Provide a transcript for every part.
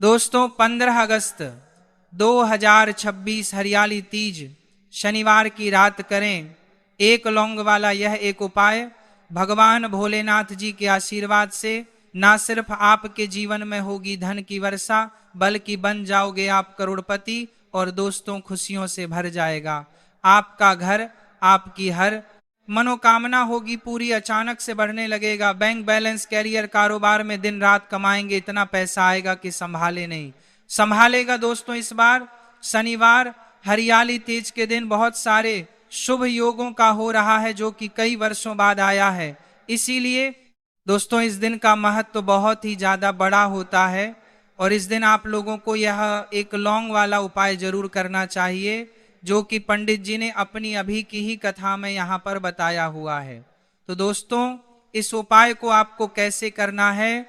दोस्तों 15 अगस्त 2026 हरियाली तीज शनिवार की रात करें एक लौंग वाला यह एक उपाय। भगवान भोलेनाथ जी के आशीर्वाद से ना सिर्फ आपके जीवन में होगी धन की वर्षा, बल्कि बन जाओगे आप करोड़पति और दोस्तों खुशियों से भर जाएगा आपका घर। आपकी हर मनोकामना होगी पूरी, अचानक से बढ़ने लगेगा बैंक बैलेंस, कैरियर, कारोबार में दिन रात कमाएंगे, इतना पैसा आएगा कि संभाले नहीं संभालेगा। दोस्तों इस बार शनिवार हरियाली तीज के दिन बहुत सारे शुभ योगों का हो रहा है जो कि कई वर्षों बाद आया है। इसीलिए दोस्तों इस दिन का महत्व बहुत ही ज्यादा बड़ा होता है और इस दिन आप लोगों को यह एक लौंग वाला उपाय जरूर करना चाहिए जो कि पंडित जी ने अपनी अभी की ही कथा में यहाँ पर बताया हुआ है। तो दोस्तों इस उपाय को आपको कैसे करना है,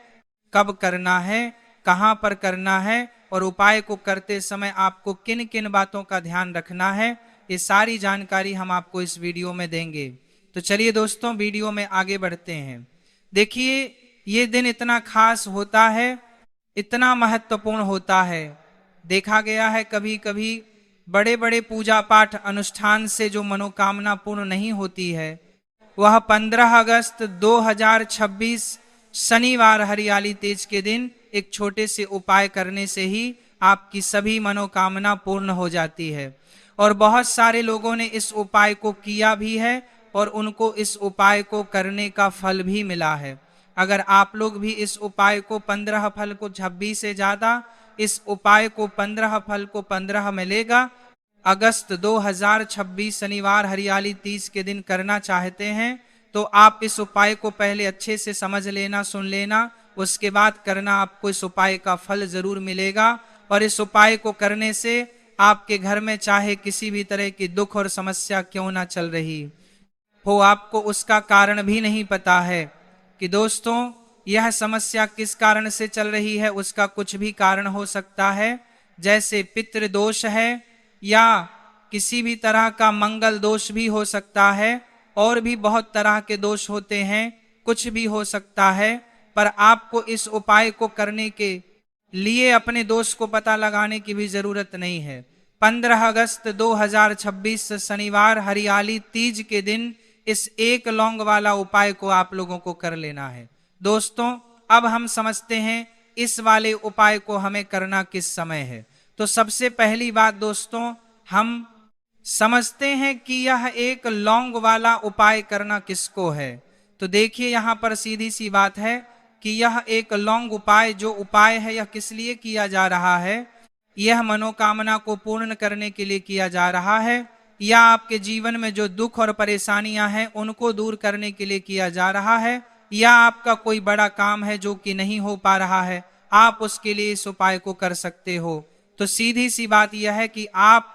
कब करना है, कहाँ पर करना है और उपाय को करते समय आपको किन किन बातों का ध्यान रखना है, ये सारी जानकारी हम आपको इस वीडियो में देंगे। तो चलिए दोस्तों वीडियो में आगे बढ़ते हैं। देखिए ये दिन इतना खास होता है, इतना महत्वपूर्ण होता है। देखा गया है कभी कभी बड़े बड़े पूजा पाठ अनुष्ठान से जो मनोकामना पूर्ण नहीं होती है, वह 15 अगस्त 2026 शनिवार हरियाली तीज के दिन एक छोटे से उपाय करने से ही आपकी सभी मनोकामना पूर्ण हो जाती है। और बहुत सारे लोगों ने इस उपाय को किया भी है और उनको इस उपाय को करने का फल भी मिला है। अगर आप लोग भी इस उपाय को 15 फल को 26 से ज्यादा, इस उपाय को 15 फल को 15 मिलेगा, अगस्त 2026 शनिवार हरियाली तीज के दिन करना चाहते हैं तो आप इस उपाय को पहले अच्छे से समझ लेना, सुन लेना, उसके बाद करना, आपको इस उपाय का फल जरूर मिलेगा। और इस उपाय को करने से आपके घर में चाहे किसी भी तरह की दुख और समस्या क्यों ना चल रही हो, आपको उसका कारण भी नहीं पता है कि दोस्तों यह समस्या किस कारण से चल रही है। उसका कुछ भी कारण हो सकता है, जैसे पितृ दोष है या किसी भी तरह का मंगल दोष भी हो सकता है, और भी बहुत तरह के दोष होते हैं, कुछ भी हो सकता है। पर आपको इस उपाय को करने के लिए अपने दोष को पता लगाने की भी जरूरत नहीं है। 15 अगस्त 2026 शनिवार हरियाली तीज के दिन इस एक लौंग वाला उपाय को आप लोगों को कर लेना है। दोस्तों अब हम समझते हैं इस वाले उपाय को हमें करना किस समय है। तो सबसे पहली बात दोस्तों, हम समझते हैं कि यह एक लौंग वाला उपाय करना किसको है। तो देखिए यहाँ पर सीधी सी बात है कि यह एक लौंग उपाय जो उपाय है यह किस लिए किया जा रहा है। यह मनोकामना को पूर्ण करने के लिए किया जा रहा है, या आपके जीवन में जो दुख और परेशानियां हैं उनको दूर करने के लिए किया जा रहा है, या आपका कोई बड़ा काम है जो कि नहीं हो पा रहा है, आप उसके लिए इस उपाय को कर सकते हो। तो सीधी सी बात यह है कि आप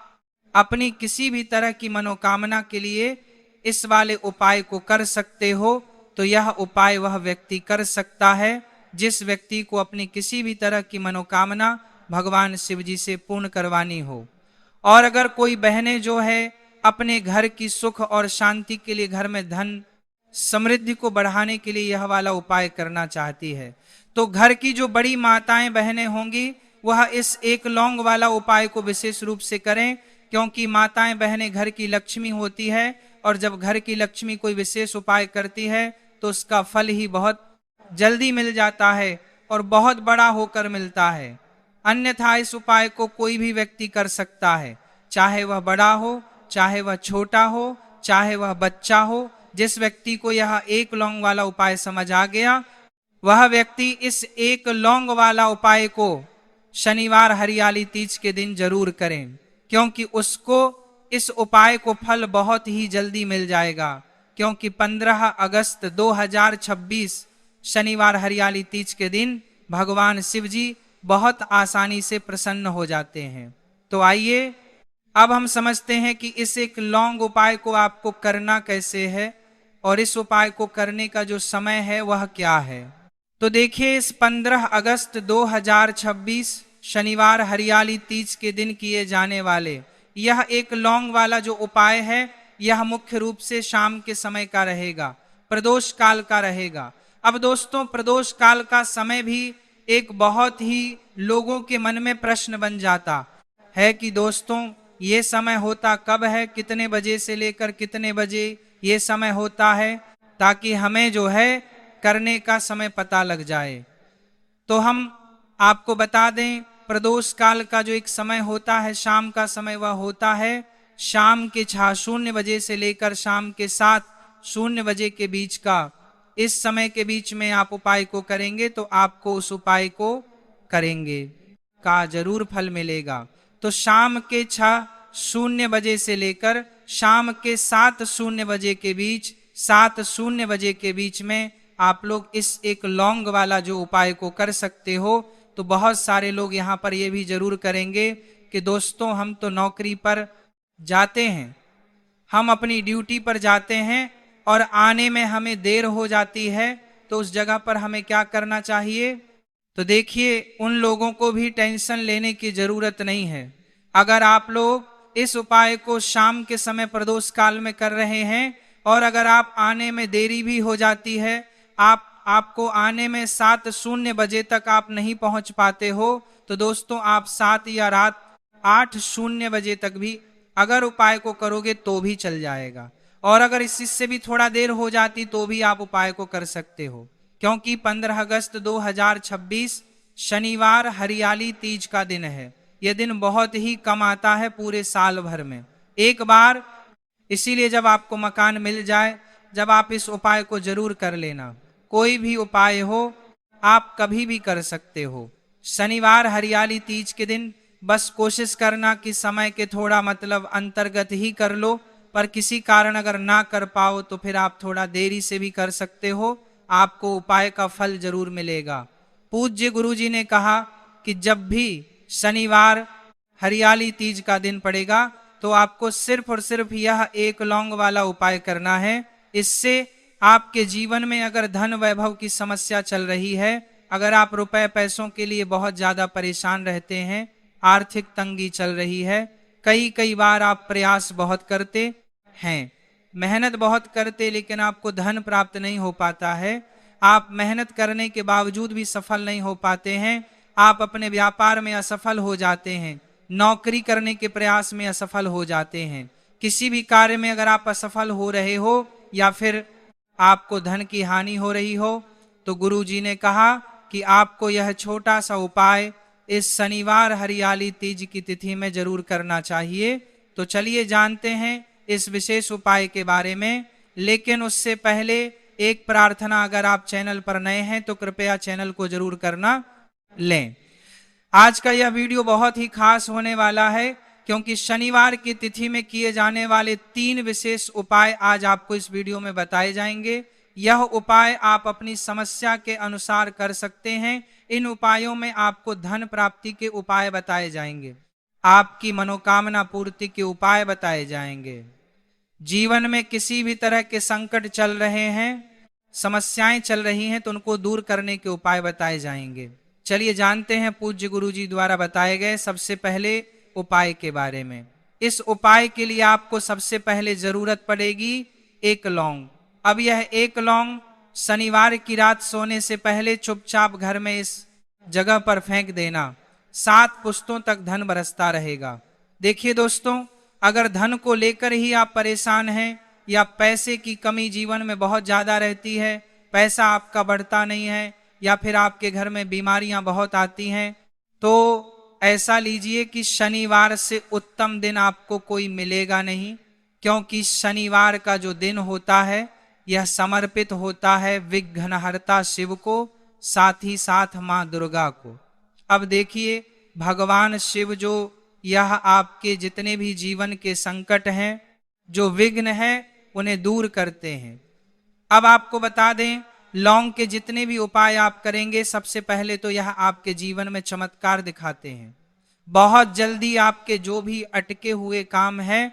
अपनी किसी भी तरह की मनोकामना के लिए इस वाले उपाय को कर सकते हो। तो यह उपाय वह व्यक्ति कर सकता है जिस व्यक्ति को अपनी किसी भी तरह की मनोकामना भगवान शिव जी से पूर्ण करवानी हो। और अगर कोई बहनें जो है अपने घर की सुख और शांति के लिए, घर में धन समृद्धि को बढ़ाने के लिए यह वाला उपाय करना चाहती है, तो घर की जो बड़ी माताएं बहनें होंगी वह इस एक लौंग वाला उपाय को विशेष रूप से करें, क्योंकि माताएं बहनें घर की लक्ष्मी होती है और जब घर की लक्ष्मी कोई विशेष उपाय करती है तो उसका फल ही बहुत जल्दी मिल जाता है और बहुत बड़ा होकर मिलता है। अन्यथा इस उपाय को कोई भी व्यक्ति कर सकता है, चाहे वह बड़ा हो, चाहे वह छोटा हो, चाहे वह बच्चा हो। जिस व्यक्ति को यह एक लौंग वाला उपाय समझ आ गया वह व्यक्ति इस एक लौंग वाला उपाय को शनिवार हरियाली तीज के दिन जरूर करें, क्योंकि उसको इस उपाय को फल बहुत ही जल्दी मिल जाएगा। क्योंकि 15 अगस्त 2026 शनिवार हरियाली तीज के दिन भगवान शिव जी बहुत आसानी से प्रसन्न हो जाते हैं। तो आइए अब हम समझते हैं कि इस एक लौंग उपाय को आपको करना कैसे है और इस उपाय को करने का जो समय है वह क्या है। तो देखिए इस 15 अगस्त 2026 शनिवार हरियाली तीज के दिन किए जाने वाले यह एक लौंग वाला जो उपाय है यह मुख्य रूप से शाम के समय का रहेगा, प्रदोष काल का रहेगा। अब दोस्तों प्रदोष काल का समय भी एक बहुत ही लोगों के मन में प्रश्न बन जाता है कि दोस्तों ये समय होता कब है, कितने बजे से लेकर कितने बजे ये समय होता है, ताकि हमें जो है करने का समय पता लग जाए। तो हम आपको बता दें, प्रदोष काल का जो एक समय होता है, शाम का समय, वह होता है शाम के 6:00 बजे से लेकर शाम के 7:00 बजे के बीच का। इस समय के बीच में आप उपाय को करेंगे तो आपको उस उपाय को करेंगे का जरूर फल मिलेगा। तो शाम के 6:00 बजे से लेकर शाम के 7:00 बजे के बीच, 7:00 बजे के बीच में आप लोग इस एक लौंग वाला जो उपाय को कर सकते हो। तो बहुत सारे लोग यहाँ पर ये भी जरूर करेंगे कि दोस्तों हम तो नौकरी पर जाते हैं, हम अपनी ड्यूटी पर जाते हैं और आने में हमें देर हो जाती है, तो उस जगह पर हमें क्या करना चाहिए। तो देखिए, उन लोगों को भी टेंशन लेने की जरूरत नहीं है। अगर आप लोग इस उपाय को शाम के समय प्रदोष काल में कर रहे हैं और अगर आप आने में देरी भी हो जाती है, आपको आने में 7:00 बजे तक आप नहीं पहुंच पाते हो, तो दोस्तों आप 7 या रात 8:00 बजे तक भी अगर उपाय को करोगे तो भी चल जाएगा। और अगर इससे भी थोड़ा देर हो जाती तो भी आप उपाय को कर सकते हो, क्योंकि 15 अगस्त 2026 शनिवार हरियाली तीज का दिन है। यह दिन बहुत ही कम आता है पूरे साल भर में एक बार। इसीलिए जब आपको मकान मिल जाए, जब आप इस उपाय को जरूर कर लेना। कोई भी उपाय हो आप कभी भी कर सकते हो। शनिवार हरियाली तीज के दिन बस कोशिश करना कि समय के थोड़ा मतलब अंतर्गत ही कर लो, पर किसी कारण अगर ना कर पाओ तो फिर आप थोड़ा देरी से भी कर सकते हो, आपको उपाय का फल जरूर मिलेगा। पूज्य गुरुजी ने कहा कि जब भी शनिवार हरियाली तीज का दिन पड़ेगा तो आपको सिर्फ और सिर्फ यह एक लौंग वाला उपाय करना है। इससे आपके जीवन में अगर धन वैभव की समस्या चल रही है, अगर आप रुपए पैसों के लिए बहुत ज्यादा परेशान रहते हैं, आर्थिक तंगी चल रही है, कई बार आप प्रयास बहुत करते हैं, मेहनत बहुत करते, लेकिन आपको धन प्राप्त नहीं हो पाता है, आप मेहनत करने के बावजूद भी सफल नहीं हो पाते हैं, आप अपने व्यापार में असफल हो जाते हैं, नौकरी करने के प्रयास में असफल हो जाते हैं, किसी भी कार्य में अगर आप असफल हो रहे हो या फिर आपको धन की हानि हो रही हो, तो गुरुजी ने कहा कि आपको यह छोटा सा उपाय इस शनिवार हरियाली तीज की तिथि में जरूर करना चाहिए। तो चलिए जानते हैं इस विशेष उपाय के बारे में। लेकिन उससे पहले एक प्रार्थना, अगर आप चैनल पर नए हैं तो कृपया चैनल को जरूर करना लें। आज का यह वीडियो बहुत ही खास होने वाला है, क्योंकि शनिवार की तिथि में किए जाने वाले 3 विशेष उपाय आज आपको इस वीडियो में बताए जाएंगे। यह उपाय आप अपनी समस्या के अनुसार कर सकते हैं। इन उपायों में आपको धन प्राप्ति के उपाय बताए जाएंगे, आपकी मनोकामना पूर्ति के उपाय बताए जाएंगे। जीवन में किसी भी तरह के संकट चल रहे हैं, समस्याएं चल रही हैं, तो उनको दूर करने के उपाय बताए जाएंगे। चलिए जानते हैं पूज्य गुरुजी द्वारा बताए गए सबसे पहले उपाय के बारे में। इस उपाय के लिए आपको सबसे पहले जरूरत पड़ेगी एक लौंग। अब यह एक लौंग शनिवार की रात सोने से पहले चुपचाप घर में इस जगह पर फेंक देना। 7 पुश्तों तक धन बरसता रहेगा। देखिए दोस्तों, अगर धन को लेकर ही आप परेशान हैं या पैसे की कमी जीवन में बहुत ज्यादा रहती है, पैसा आपका बढ़ता नहीं है, या फिर आपके घर में बीमारियां बहुत आती हैं, तो ऐसा लीजिए कि शनिवार से उत्तम दिन आपको कोई मिलेगा नहीं, क्योंकि शनिवार का जो दिन होता है यह समर्पित होता है विघ्नहर्ता शिव को, साथ ही साथ मां दुर्गा को। अब देखिए, भगवान शिव जो यह आपके जितने भी जीवन के संकट हैं, जो विघ्न है, उन्हें दूर करते हैं। अब आपको बता दें, लौंग के जितने भी उपाय आप करेंगे, सबसे पहले तो यह आपके जीवन में चमत्कार दिखाते हैं। बहुत जल्दी आपके जो भी अटके हुए काम है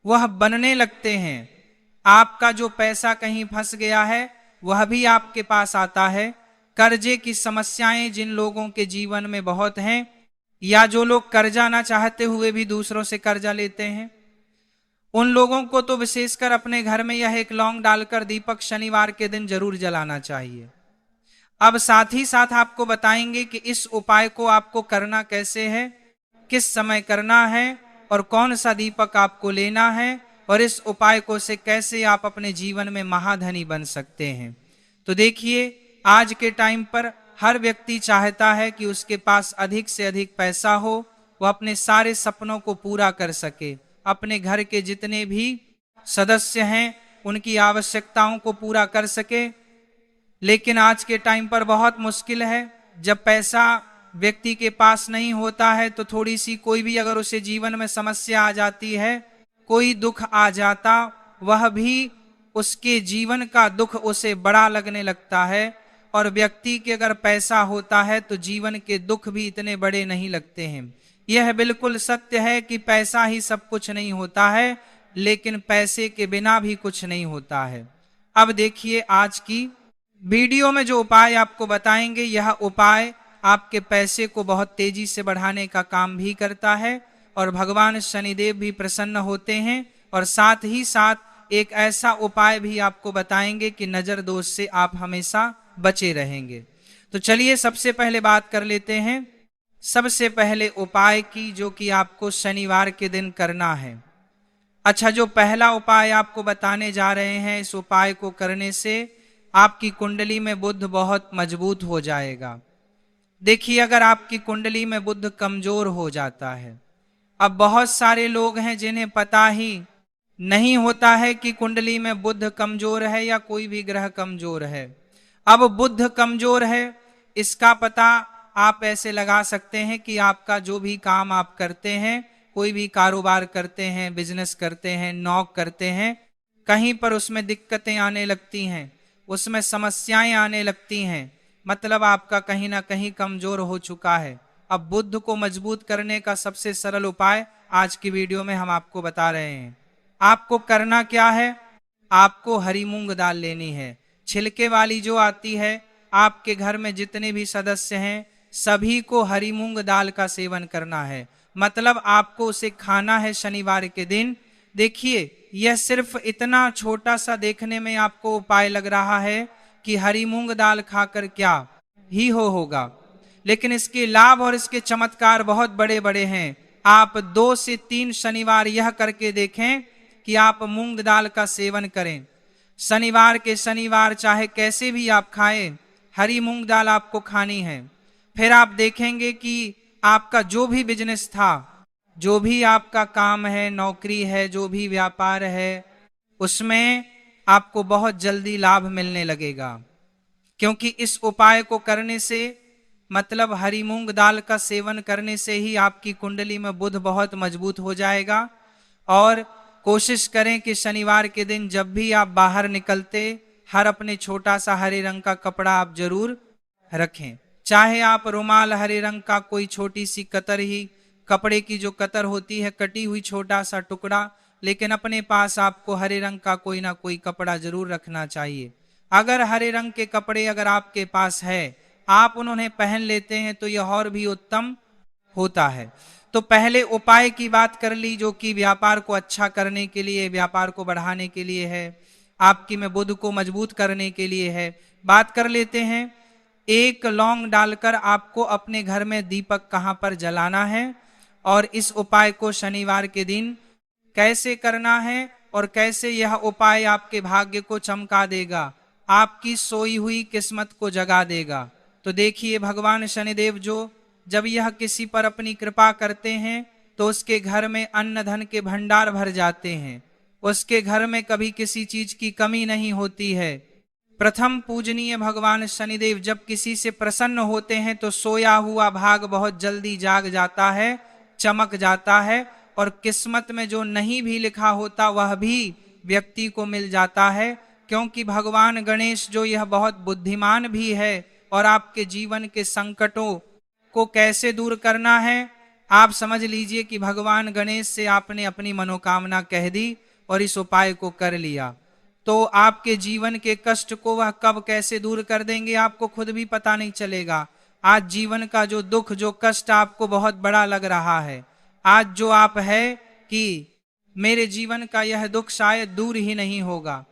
वह बनने लगते हैं। आपका जो पैसा कहीं फंस गया है वह भी आपके पास आता है। कर्जे की समस्याएं जिन लोगों के जीवन में बहुत हैं, या जो लोग कर्जा ना चाहते हुए भी दूसरों से कर्जा लेते हैं, उन लोगों को तो विशेषकर अपने घर में यह एक लौंग डालकर दीपक शनिवार के दिन जरूर जलाना चाहिए। अब साथ ही साथ आपको बताएंगे कि इस उपाय को आपको करना कैसे है, किस समय करना है और कौन सा दीपक आपको लेना है और इस उपाय को से कैसे आप अपने जीवन में महाधनी बन सकते हैं। तो देखिए, आज के टाइम पर हर व्यक्ति चाहता है कि उसके पास अधिक से अधिक पैसा हो, वो अपने सारे सपनों को पूरा कर सके, अपने घर के जितने भी सदस्य हैं उनकी आवश्यकताओं को पूरा कर सके। लेकिन आज के टाइम पर बहुत मुश्किल है, जब पैसा व्यक्ति के पास नहीं होता है तो थोड़ी सी कोई भी अगर उसे जीवन में समस्या आ जाती है, कोई दुख आ जाता, वह भी उसके जीवन का दुख उसे बड़ा लगने लगता है। और व्यक्ति के अगर पैसा होता है तो जीवन के दुख भी इतने बड़े नहीं लगते हैं। यह बिल्कुल सत्य है कि पैसा ही सब कुछ नहीं होता है, लेकिन पैसे के बिना भी कुछ नहीं होता है। अब देखिए, आज की वीडियो में जो उपाय आपको बताएंगे, यह उपाय आपके पैसे को बहुत तेजी से बढ़ाने का काम भी करता है और भगवान शनिदेव भी प्रसन्न होते हैं। और साथ ही साथ एक ऐसा उपाय भी आपको बताएंगे कि नजर दोष से आप हमेशा बचे रहेंगे। तो चलिए सबसे पहले बात कर लेते हैं सबसे पहले उपाय की, जो कि आपको शनिवार के दिन करना है। अच्छा, जो पहला उपाय आपको बताने जा रहे हैं, इस उपाय को करने से आपकी कुंडली में बुध बहुत मजबूत हो जाएगा। देखिए, अगर आपकी कुंडली में बुध कमजोर हो जाता है, अब बहुत सारे लोग हैं जिन्हें पता ही नहीं होता है कि कुंडली में बुध कमजोर है या कोई भी ग्रह कमजोर है। अब बुध कमजोर है, इसका पता आप ऐसे लगा सकते हैं कि आपका जो भी काम आप करते हैं, कोई भी कारोबार करते हैं, बिजनेस करते हैं, नौकरी करते हैं, कहीं पर उसमें दिक्कतें आने लगती हैं, उसमें समस्याएं आने लगती हैं, मतलब आपका कहीं ना कहीं कमजोर हो चुका है। अब बुध को मजबूत करने का सबसे सरल उपाय आज की वीडियो में हम आपको बता रहे हैं। आपको करना क्या है, आपको हरी मूंग दाल लेनी है, छिलके वाली जो आती है। आपके घर में जितने भी सदस्य हैं सभी को हरी मूंग दाल का सेवन करना है, मतलब आपको उसे खाना है शनिवार के दिन। देखिए, यह सिर्फ इतना छोटा सा देखने में आपको उपाय लग रहा है कि हरी मूंग दाल खाकर क्या ही होगा, लेकिन इसके लाभ और इसके चमत्कार बहुत बड़े बड़े हैं। आप 2 से 3 शनिवार यह करके देखें कि आप मूंग दाल का सेवन करें। शनिवार के शनिवार चाहे कैसे भी आप खाएं, हरी मूंग दाल आपको खानी है। फिर आप देखेंगे कि आपका जो भी बिजनेस था, जो भी आपका काम है, नौकरी है, जो भी व्यापार है, उसमें आपको बहुत जल्दी लाभ मिलने लगेगा। क्योंकि इस उपाय को करने से, मतलब हरी मूंग दाल का सेवन करने से ही आपकी कुंडली में बुध बहुत मजबूत हो जाएगा। और कोशिश करें कि शनिवार के दिन जब भी आप बाहर निकलते, हर अपने छोटा सा हरे रंग का कपड़ा आप जरूर रखें। चाहे आप रुमाल हरे रंग का, कोई छोटी सी कतर ही, कपड़े की जो कतर होती है, कटी हुई छोटा सा टुकड़ा, लेकिन अपने पास आपको हरे रंग का कोई ना कोई कपड़ा जरूर रखना चाहिए। अगर हरे रंग के कपड़े अगर आपके पास है, आप उन्हें पहन लेते हैं तो यह और भी उत्तम होता है। तो पहले उपाय की बात कर ली, जो कि व्यापार को अच्छा करने के लिए, व्यापार को बढ़ाने के लिए है, आपकी में बुध को मजबूत करने के लिए है। बात कर लेते हैं, 1 लौंग डालकर आपको अपने घर में दीपक कहां पर जलाना है और इस उपाय को शनिवार के दिन कैसे करना है और कैसे यह उपाय आपके भाग्य को चमका देगा, आपकी सोई हुई किस्मत को जगा देगा। तो देखिए, भगवान शनिदेव जो जब यह किसी पर अपनी कृपा करते हैं तो उसके घर में अन्न धन के भंडार भर जाते हैं, उसके घर में कभी किसी चीज की कमी नहीं होती है। प्रथम पूजनीय भगवान शनिदेव जब किसी से प्रसन्न होते हैं तो सोया हुआ भाग बहुत जल्दी जाग जाता है, चमक जाता है, और किस्मत में जो नहीं भी लिखा होता वह भी व्यक्ति को मिल जाता है। क्योंकि भगवान गणेश जो यह बहुत बुद्धिमान भी है, और आपके जीवन के संकटों को कैसे दूर करना है, आप समझ लीजिए कि भगवान गणेश से आपने अपनी मनोकामना कह दी और इस उपाय को कर लिया, तो आपके जीवन के कष्ट को वह कब कैसे दूर कर देंगे आपको खुद भी पता नहीं चलेगा। आज जीवन का जो दुख, जो कष्ट आपको बहुत बड़ा लग रहा है, आज जो आप है कि मेरे जीवन का यह दुख शायद दूर ही नहीं होगा,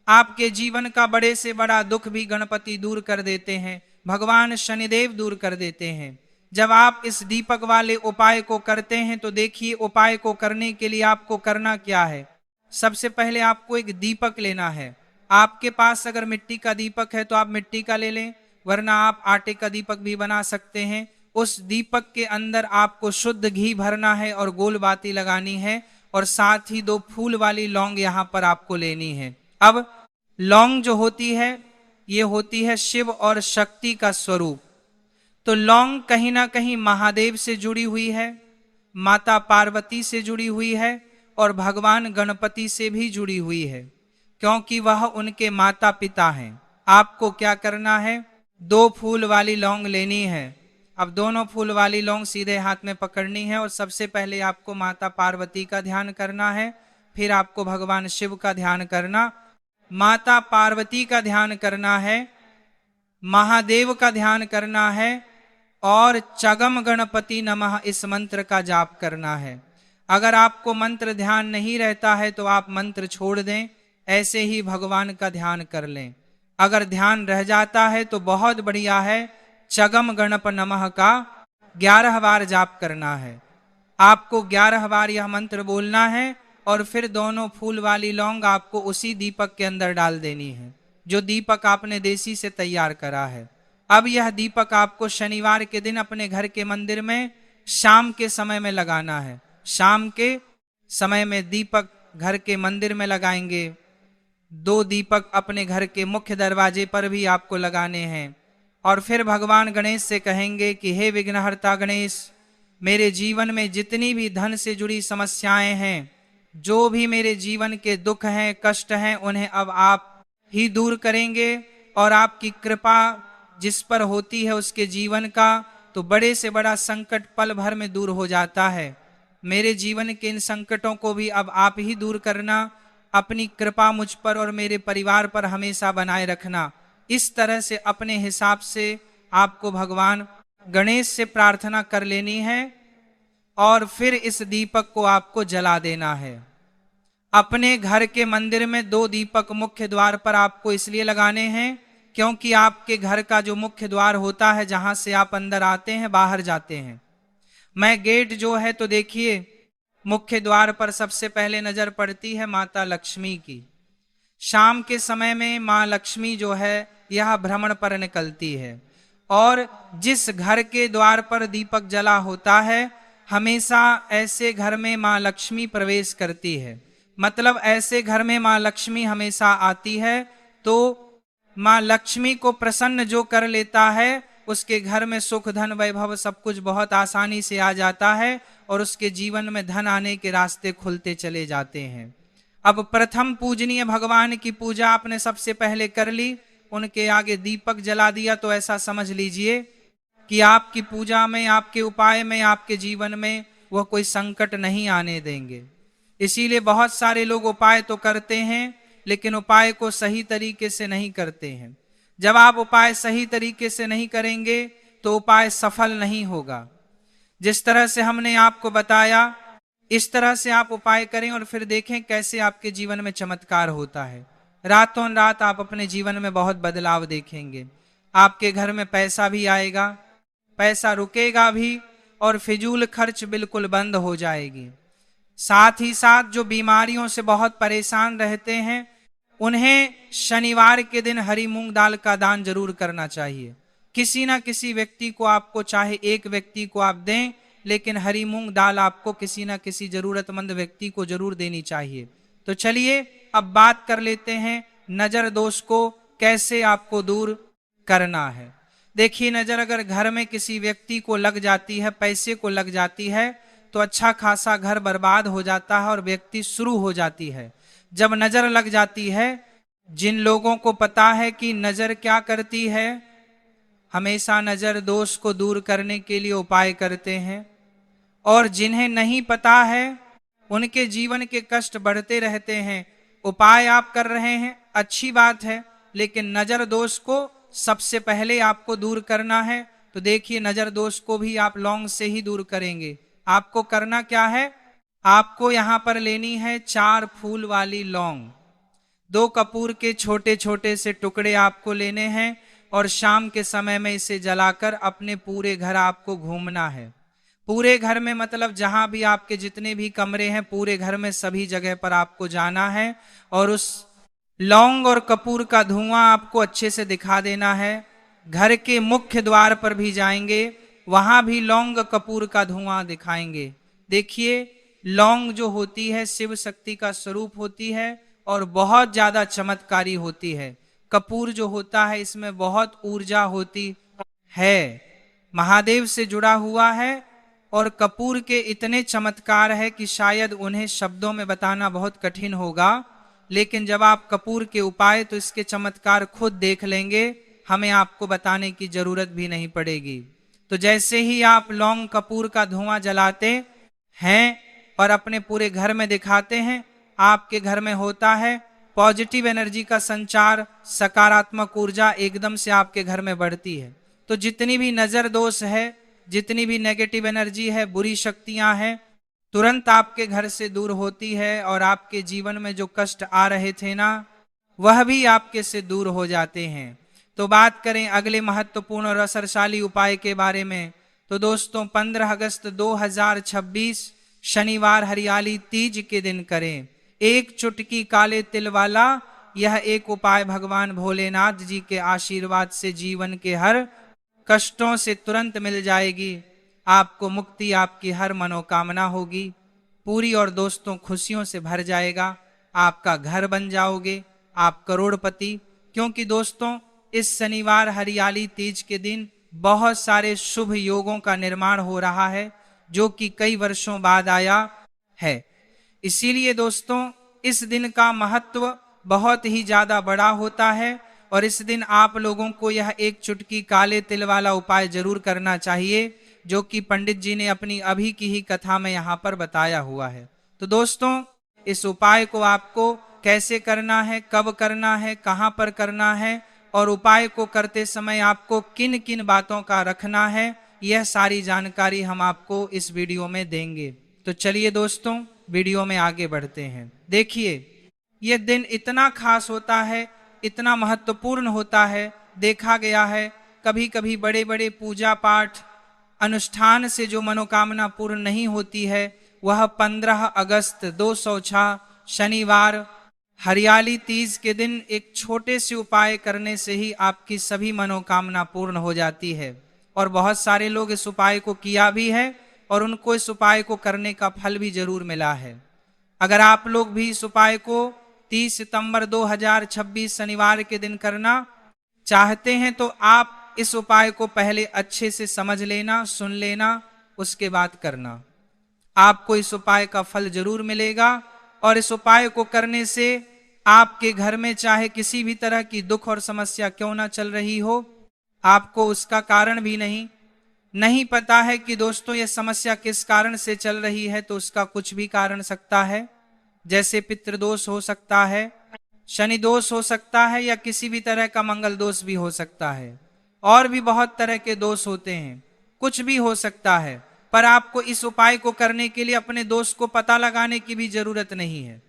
आपके जीवन का बड़े से बड़ा दुख भी गणपति दूर कर देते हैं। भगवान शनिदेव दूर कर देते हैं। जब आप इस दीपक वाले उपाय को करते हैं तो देखिए उपाय को करने के लिए आपको करना क्या है। सबसे पहले आपको एक दीपक लेना है। आपके पास अगर मिट्टी का दीपक है तो आप मिट्टी का ले लें, वरना आप आटे का दीपक भी बना सकते हैं। उस दीपक के अंदर आपको शुद्ध घी भरना है और गोल बाती लगानी है, और साथ ही 2 फूल वाली लौंग यहां पर आपको लेनी है। अब लौंग जो होती है ये होती है शिव और शक्ति का स्वरूप। तो लौंग कहीं ना कहीं महादेव से जुड़ी हुई है, माता पार्वती से जुड़ी हुई है और भगवान गणपति से भी जुड़ी हुई है, क्योंकि वह उनके माता पिता हैं। आपको क्या करना है, 2 फूल वाली लौंग लेनी है। अब दोनों फूल वाली लौंग सीधे हाथ में पकड़नी है और सबसे पहले आपको माता पार्वती का ध्यान करना है, फिर आपको भगवान शिव का ध्यान करना। माता पार्वती का ध्यान करना है, महादेव का ध्यान करना है और चगम गणपति नमः इस मंत्र का जाप करना है। अगर आपको मंत्र ध्यान नहीं रहता है तो आप मंत्र छोड़ दें, ऐसे ही भगवान का ध्यान कर लें। अगर ध्यान रह जाता है तो बहुत बढ़िया है, चगम गणप नमः का 11 बार जाप करना है। आपको 11 बार यह मंत्र बोलना है और फिर दोनों फूल वाली लौंग आपको उसी दीपक के अंदर डाल देनी है, जो दीपक आपने देसी से तैयार करा है। अब यह दीपक आपको शनिवार के दिन अपने घर के मंदिर में शाम के समय में लगाना है। शाम के समय में दीपक घर के मंदिर में लगाएंगे। 2 दीपक अपने घर के मुख्य दरवाजे पर भी आपको लगाने हैं और फिर भगवान गणेश से कहेंगे कि हे विघ्नहर्ता गणेश, मेरे जीवन में जितनी भी धन से जुड़ी समस्याएं हैं, जो भी मेरे जीवन के दुख हैं, कष्ट हैं, उन्हें अब आप ही दूर करेंगे और आपकी कृपा जिस पर होती है उसके जीवन का तो बड़े से बड़ा संकट पल भर में दूर हो जाता है। मेरे जीवन के इन संकटों को भी अब आप ही दूर करना, अपनी कृपा मुझ पर और मेरे परिवार पर हमेशा बनाए रखना। इस तरह से अपने हिसाब से आपको भगवान गणेश से प्रार्थना कर लेनी है और फिर इस दीपक को आपको जला देना है। अपने घर के मंदिर में 2 दीपक मुख्य द्वार पर आपको इसलिए लगाने हैं क्योंकि आपके घर का जो मुख्य द्वार होता है, जहां से आप अंदर आते हैं बाहर जाते हैं, मैं गेट जो है तो देखिए मुख्य द्वार पर सबसे पहले नजर पड़ती है माता लक्ष्मी की। शाम के समय में माँ लक्ष्मी जो है यह भ्रमण पर निकलती है और जिस घर के द्वार पर दीपक जला होता है हमेशा ऐसे घर में माँ लक्ष्मी प्रवेश करती है। मतलब ऐसे घर में माँ लक्ष्मी हमेशा आती है। तो माँ लक्ष्मी को प्रसन्न जो कर लेता है उसके घर में सुख धन वैभव सब कुछ बहुत आसानी से आ जाता है और उसके जीवन में धन आने के रास्ते खुलते चले जाते हैं। अब प्रथम पूजनीय भगवान की पूजा आपने सबसे पहले कर ली, उनके आगे दीपक जला दिया, तो ऐसा समझ लीजिए कि आपकी पूजा में, आपके उपाय में, आपके जीवन में वह कोई संकट नहीं आने देंगे। इसीलिए बहुत सारे लोग उपाय तो करते हैं लेकिन उपाय को सही तरीके से नहीं करते हैं। जब आप उपाय सही तरीके से नहीं करेंगे तो उपाय सफल नहीं होगा। जिस तरह से हमने आपको बताया इस तरह से आप उपाय करें और फिर देखें कैसे आपके जीवन में चमत्कार होता है। रातों रात आप अपने जीवन में बहुत बदलाव देखेंगे। आपके घर में पैसा भी आएगा, पैसा रुकेगा भी और फिजूल खर्च बिल्कुल बंद हो जाएगी। साथ ही साथ जो बीमारियों से बहुत परेशान रहते हैं उन्हें शनिवार के दिन हरी मूंग दाल का दान जरूर करना चाहिए। किसी ना किसी व्यक्ति को, आपको चाहे एक व्यक्ति को आप दें, लेकिन हरी मूंग दाल आपको किसी ना किसी जरूरतमंद व्यक्ति को जरूर देनी चाहिए। तो चलिए अब बात कर लेते हैं नजर दोष को कैसे आपको दूर करना है। देखिए, नजर अगर घर में किसी व्यक्ति को लग जाती है, पैसे को लग जाती है, तो अच्छा खासा घर बर्बाद हो जाता है और व्यक्ति शुरू हो जाती है। जब नजर लग जाती है, जिन लोगों को पता है कि नजर क्या करती है, हमेशा नजर दोष को दूर करने के लिए उपाय करते हैं, और जिन्हें नहीं पता है उनके जीवन के कष्ट बढ़ते रहते हैं। उपाय आप कर रहे हैं, अच्छी बात है, लेकिन नजर दोष को सबसे पहले आपको दूर करना है। तो देखिए, नजर दोष को भी आप लौंग से ही दूर करेंगे। आपको करना क्या है, आपको यहां पर लेनी है 4 फूल वाली लौंग। 2 कपूर के छोटे छोटे से टुकड़े आपको लेने हैं। और शाम के समय में इसे जलाकर अपने पूरे घर आपको घूमना है। पूरे घर में मतलब जहां भी आपके जितने भी कमरे हैं पूरे घर में सभी जगह पर आपको जाना है और उस लौंग और कपूर का धुआं आपको अच्छे से दिखा देना है। घर के मुख्य द्वार पर भी जाएंगे, वहां भी लौंग कपूर का धुआं दिखाएंगे। देखिए, लौंग जो होती है शिव शक्ति का स्वरूप होती है और बहुत ज्यादा चमत्कारी होती है। कपूर जो होता है इसमें बहुत ऊर्जा होती है, महादेव से जुड़ा हुआ है और कपूर के इतने चमत्कार है कि शायद उन्हें शब्दों में बताना बहुत कठिन होगा, लेकिन जब आप कपूर के उपाय तो इसके चमत्कार खुद देख लेंगे, हमें आपको बताने की जरूरत भी नहीं पड़ेगी। तो जैसे ही आप लौंग कपूर का धुआं जलाते हैं और अपने पूरे घर में दिखाते हैं, आपके घर में होता है पॉजिटिव एनर्जी का संचार, सकारात्मक ऊर्जा एकदम से आपके घर में बढ़ती है। तो जितनी भी नजर दोष है, जितनी भी नेगेटिव एनर्जी है, बुरी शक्तियां हैं, तुरंत आपके घर से दूर होती है और आपके जीवन में जो कष्ट आ रहे थे ना, वह भी आपके से दूर हो जाते हैं। तो बात करें अगले महत्वपूर्ण और असरशाली उपाय के बारे में, तो दोस्तों 15 अगस्त 2026 शनिवार हरियाली तीज के दिन करें एक चुटकी काले तिल वाला यह एक उपाय भगवान भोलेनाथ जी के आशीर्वाद से जीवन के हर कष्टों से तुरंत मिल जाएगी। आपको मुक्ति, आपकी हर मनोकामना होगी पूरी और दोस्तों खुशियों से भर जाएगा। आपका घर बन जाओगे, आप करोड़पति। क्योंकि दोस्तों इस शनिवार हरियाली तीज के दिन बहुत सारे शुभ योगों का निर्माण हो रहा है जो कि कई वर्षों बाद आया है। इसीलिए दोस्तों इस दिन का महत्व बहुत ही ज्यादा बड़ा होता है और इस दिन आप लोगों को यह एक चुटकी काले तिल वाला उपाय जरूर करना चाहिए जो कि पंडित जी ने अपनी अभी की ही कथा में यहाँ पर बताया हुआ है। तो दोस्तों इस उपाय को आपको कैसे करना है, कब करना है, कहाँ पर करना है और उपाय को करते समय आपको किन किन बातों का रखना है, यह सारी जानकारी हम आपको इस वीडियो में देंगे। तो चलिए दोस्तों वीडियो में आगे बढ़ते हैं। देखिए, यह दिन इतना खास होता है, इतना महत्वपूर्ण होता है। देखा गया है कभी कभी बड़े बड़े पूजा पाठ अनुष्ठान से जो मनोकामना पूर्ण नहीं होती है, वह 15 अगस्त 206 शनिवार हरियाली तीज के दिन एक छोटे से उपाय करने से ही आपकी सभी मनोकामना पूर्ण हो जाती है। और बहुत सारे लोग इस उपाय को किया भी है और उनको इस उपाय को करने का फल भी जरूर मिला है। अगर आप लोग भी इस उपाय को 30 सितंबर 2026 शनिवार के दिन करना चाहते हैं तो आप इस उपाय को पहले अच्छे से समझ लेना, सुन लेना, उसके बाद करना। आपको इस उपाय का फल जरूर मिलेगा और इस उपाय को करने से आपके घर में चाहे किसी भी तरह की दुख और समस्या क्यों ना चल रही हो, आपको उसका कारण भी नहीं पता है कि दोस्तों यह समस्या किस कारण से चल रही है, तो उसका कुछ भी कारण सकता है। जैसे पितृदोष हो सकता है, शनि दोष हो सकता है या किसी भी तरह का मंगल दोष भी हो सकता है, और भी बहुत तरह के दोष होते हैं, कुछ भी हो सकता है। पर आपको इस उपाय को करने के लिए अपने दोष को पता लगाने की भी जरूरत नहीं है।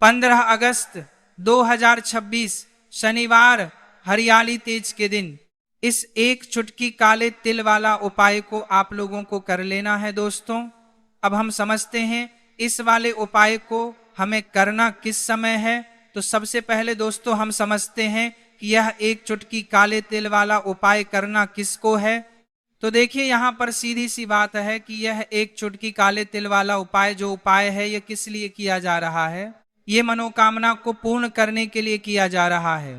15 अगस्त 2026 शनिवार हरियाली तीज के दिन इस एक चुटकी काले तिल वाला उपाय को आप लोगों को कर लेना है। दोस्तों अब हम समझते हैं इस वाले उपाय को हमें करना किस समय है। तो सबसे पहले दोस्तों हम समझते हैं कि यह एक चुटकी काले तिल वाला उपाय करना किसको है। तो देखिए यहाँ पर सीधी सी बात है कि यह एक चुटकी काले तिल वाला उपाय जो उपाय है यह किस लिए किया जा रहा है। ये मनोकामना को पूर्ण करने के लिए किया जा रहा है।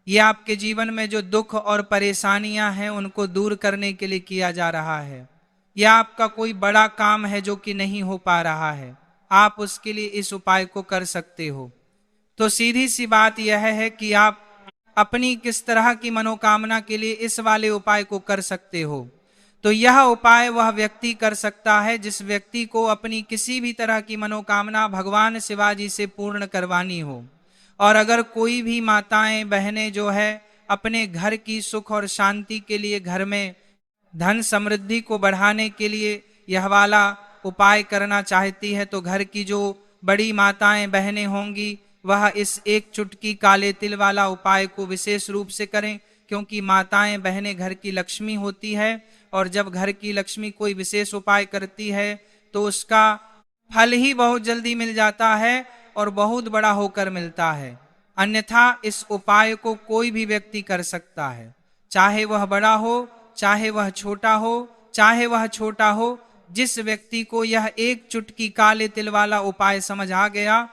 ये आपके जीवन में जो दुख और परेशानियां हैं उनको दूर करने के लिए किया जा रहा है। यह आपका कोई बड़ा काम है जो कि नहीं हो पा रहा है, आप उसके लिए इस उपाय को कर सकते हो। तो सीधी सी बात यह है कि आप अपनी किस तरह की मनोकामना के लिए इस वाले उपाय को कर सकते हो। तो यह उपाय वह व्यक्ति कर सकता है जिस व्यक्ति को अपनी किसी भी तरह की मनोकामना भगवान शिवाजी से पूर्ण करवानी हो। और अगर कोई भी माताएं बहनें जो है अपने घर की सुख और शांति के लिए, घर में धन समृद्धि को बढ़ाने के लिए यह वाला उपाय करना चाहती है, तो घर की जो बड़ी माताएं बहनें होंगी वह इस एक चुटकी काले तिल वाला उपाय को विशेष रूप से करें। क्योंकि माताएं बहनें घर की लक्ष्मी होती है, और जब घर की लक्ष्मी कोई विशेष उपाय करती है तो उसका फल ही बहुत जल्दी मिल जाता है और बहुत बड़ा होकर मिलता है। अन्यथा इस उपाय को कोई भी व्यक्ति कर सकता है, चाहे वह बड़ा हो, चाहे वह छोटा हो, चाहे वह छोटा हो। जिस व्यक्ति को यह एक चुटकी काले तिल वाला उपाय समझ आ गया,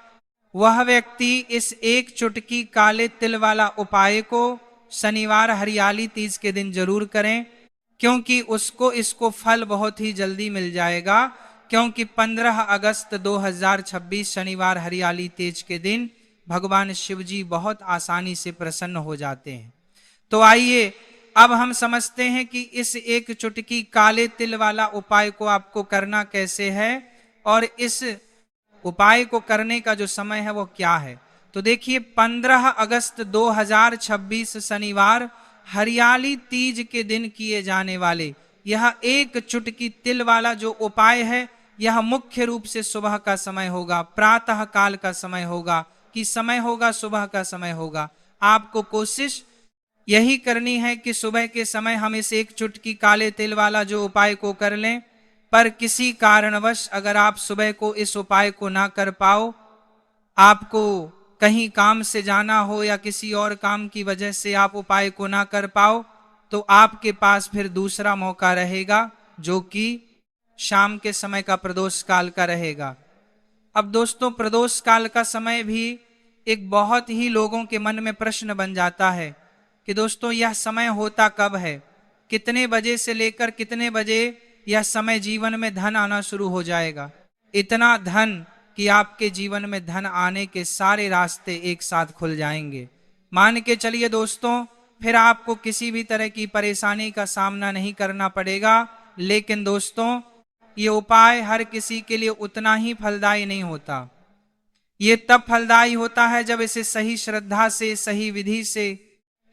वह व्यक्ति इस एक चुटकी काले तिल वाला उपाय को शनिवार हरियाली तीज के दिन जरूर करें, क्योंकि उसको इसको फल बहुत ही जल्दी मिल जाएगा। क्योंकि 15 अगस्त 2026 शनिवार हरियाली तीज के दिन भगवान शिव जी बहुत आसानी से प्रसन्न हो जाते हैं। तो आइए अब हम समझते हैं कि इस एक चुटकी काले तिल वाला उपाय को आपको करना कैसे है, और इस उपाय को करने का जो समय है वो क्या है। तो देखिए, 15 अगस्त 2026 शनिवार हरियाली तीज के दिन किए जाने वाले यह एक चुटकी तिल वाला जो उपाय है, यह मुख्य रूप से सुबह का समय होगा, प्रातः काल का समय होगा, कि समय होगा सुबह का समय होगा। आपको कोशिश यही करनी है कि सुबह के समय हम इस एक चुटकी काले तिल वाला जो उपाय को कर लें। पर किसी कारणवश अगर आप सुबह को इस उपाय को ना कर पाओ, आपको कहीं काम से जाना हो या किसी और काम की वजह से आप उपाय को ना कर पाओ, तो आपके पास फिर दूसरा मौका रहेगा, जो कि शाम के समय का प्रदोष काल का रहेगा। अब दोस्तों, प्रदोष काल का समय भी एक बहुत ही लोगों के मन में प्रश्न बन जाता है कि दोस्तों यह समय होता कब है, कितने बजे से लेकर कितने बजे यह समय जीवन में धन आना शुरू हो जाएगा। इतना धन कि आपके जीवन में धन आने के सारे रास्ते एक साथ खुल जाएंगे। मान के चलिए दोस्तों, फिर आपको किसी भी तरह की परेशानी का सामना नहीं करना पड़ेगा। लेकिन दोस्तों, ये उपाय हर किसी के लिए उतना ही फलदायी नहीं होता। ये तब फलदायी होता है जब इसे सही श्रद्धा से, सही विधि से,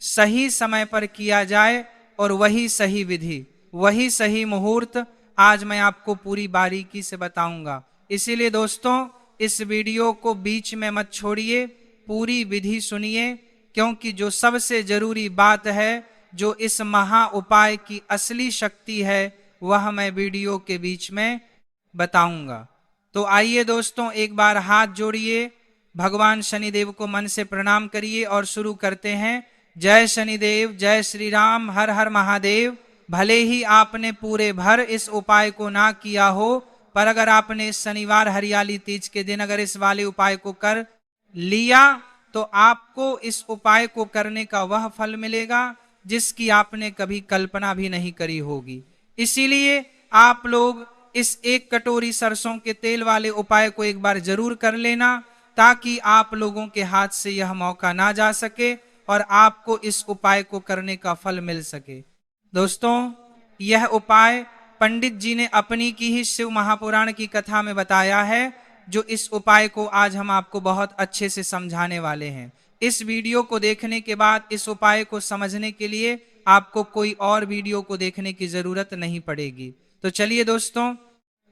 सही समय पर किया जाए, और वही सही विधि, वही सही मुहूर्त आज मैं आपको पूरी बारीकी से बताऊंगा। इसीलिए दोस्तों, इस वीडियो को बीच में मत छोड़िए, पूरी विधि सुनिए, क्योंकि जो सबसे जरूरी बात है, जो इस महा उपाय की असली शक्ति है, वह मैं वीडियो के बीच में बताऊंगा। तो आइए दोस्तों, एक बार हाथ जोड़िए, भगवान शनिदेव को मन से प्रणाम करिए और शुरू करते हैं। जय शनिदेव, जय श्री राम, हर हर महादेव। भले ही आपने पूरे भर इस उपाय को ना किया हो, पर अगर आपने शनिवार हरियाली तीज के दिन अगर इस वाले उपाय को कर लिया, तो आपको इस उपाय को करने का वह फल मिलेगा जिसकी आपने कभी कल्पना भी नहीं करी होगी। इसीलिए आप लोग इस एक कटोरी सरसों के तेल वाले उपाय को एक बार जरूर कर लेना, ताकि आप लोगों के हाथ से यह मौका ना जा सके और आपको इस उपाय को करने का फल मिल सके। दोस्तों, यह उपाय पंडित जी ने अपनी की ही शिव महापुराण की कथा में बताया है, जो इस उपाय को आज हम आपको बहुत अच्छे से समझाने वाले हैं। इस वीडियो को देखने के बाद इस उपाय को समझने के लिए आपको कोई और वीडियो को देखने की जरूरत नहीं पड़ेगी। तो चलिए दोस्तों,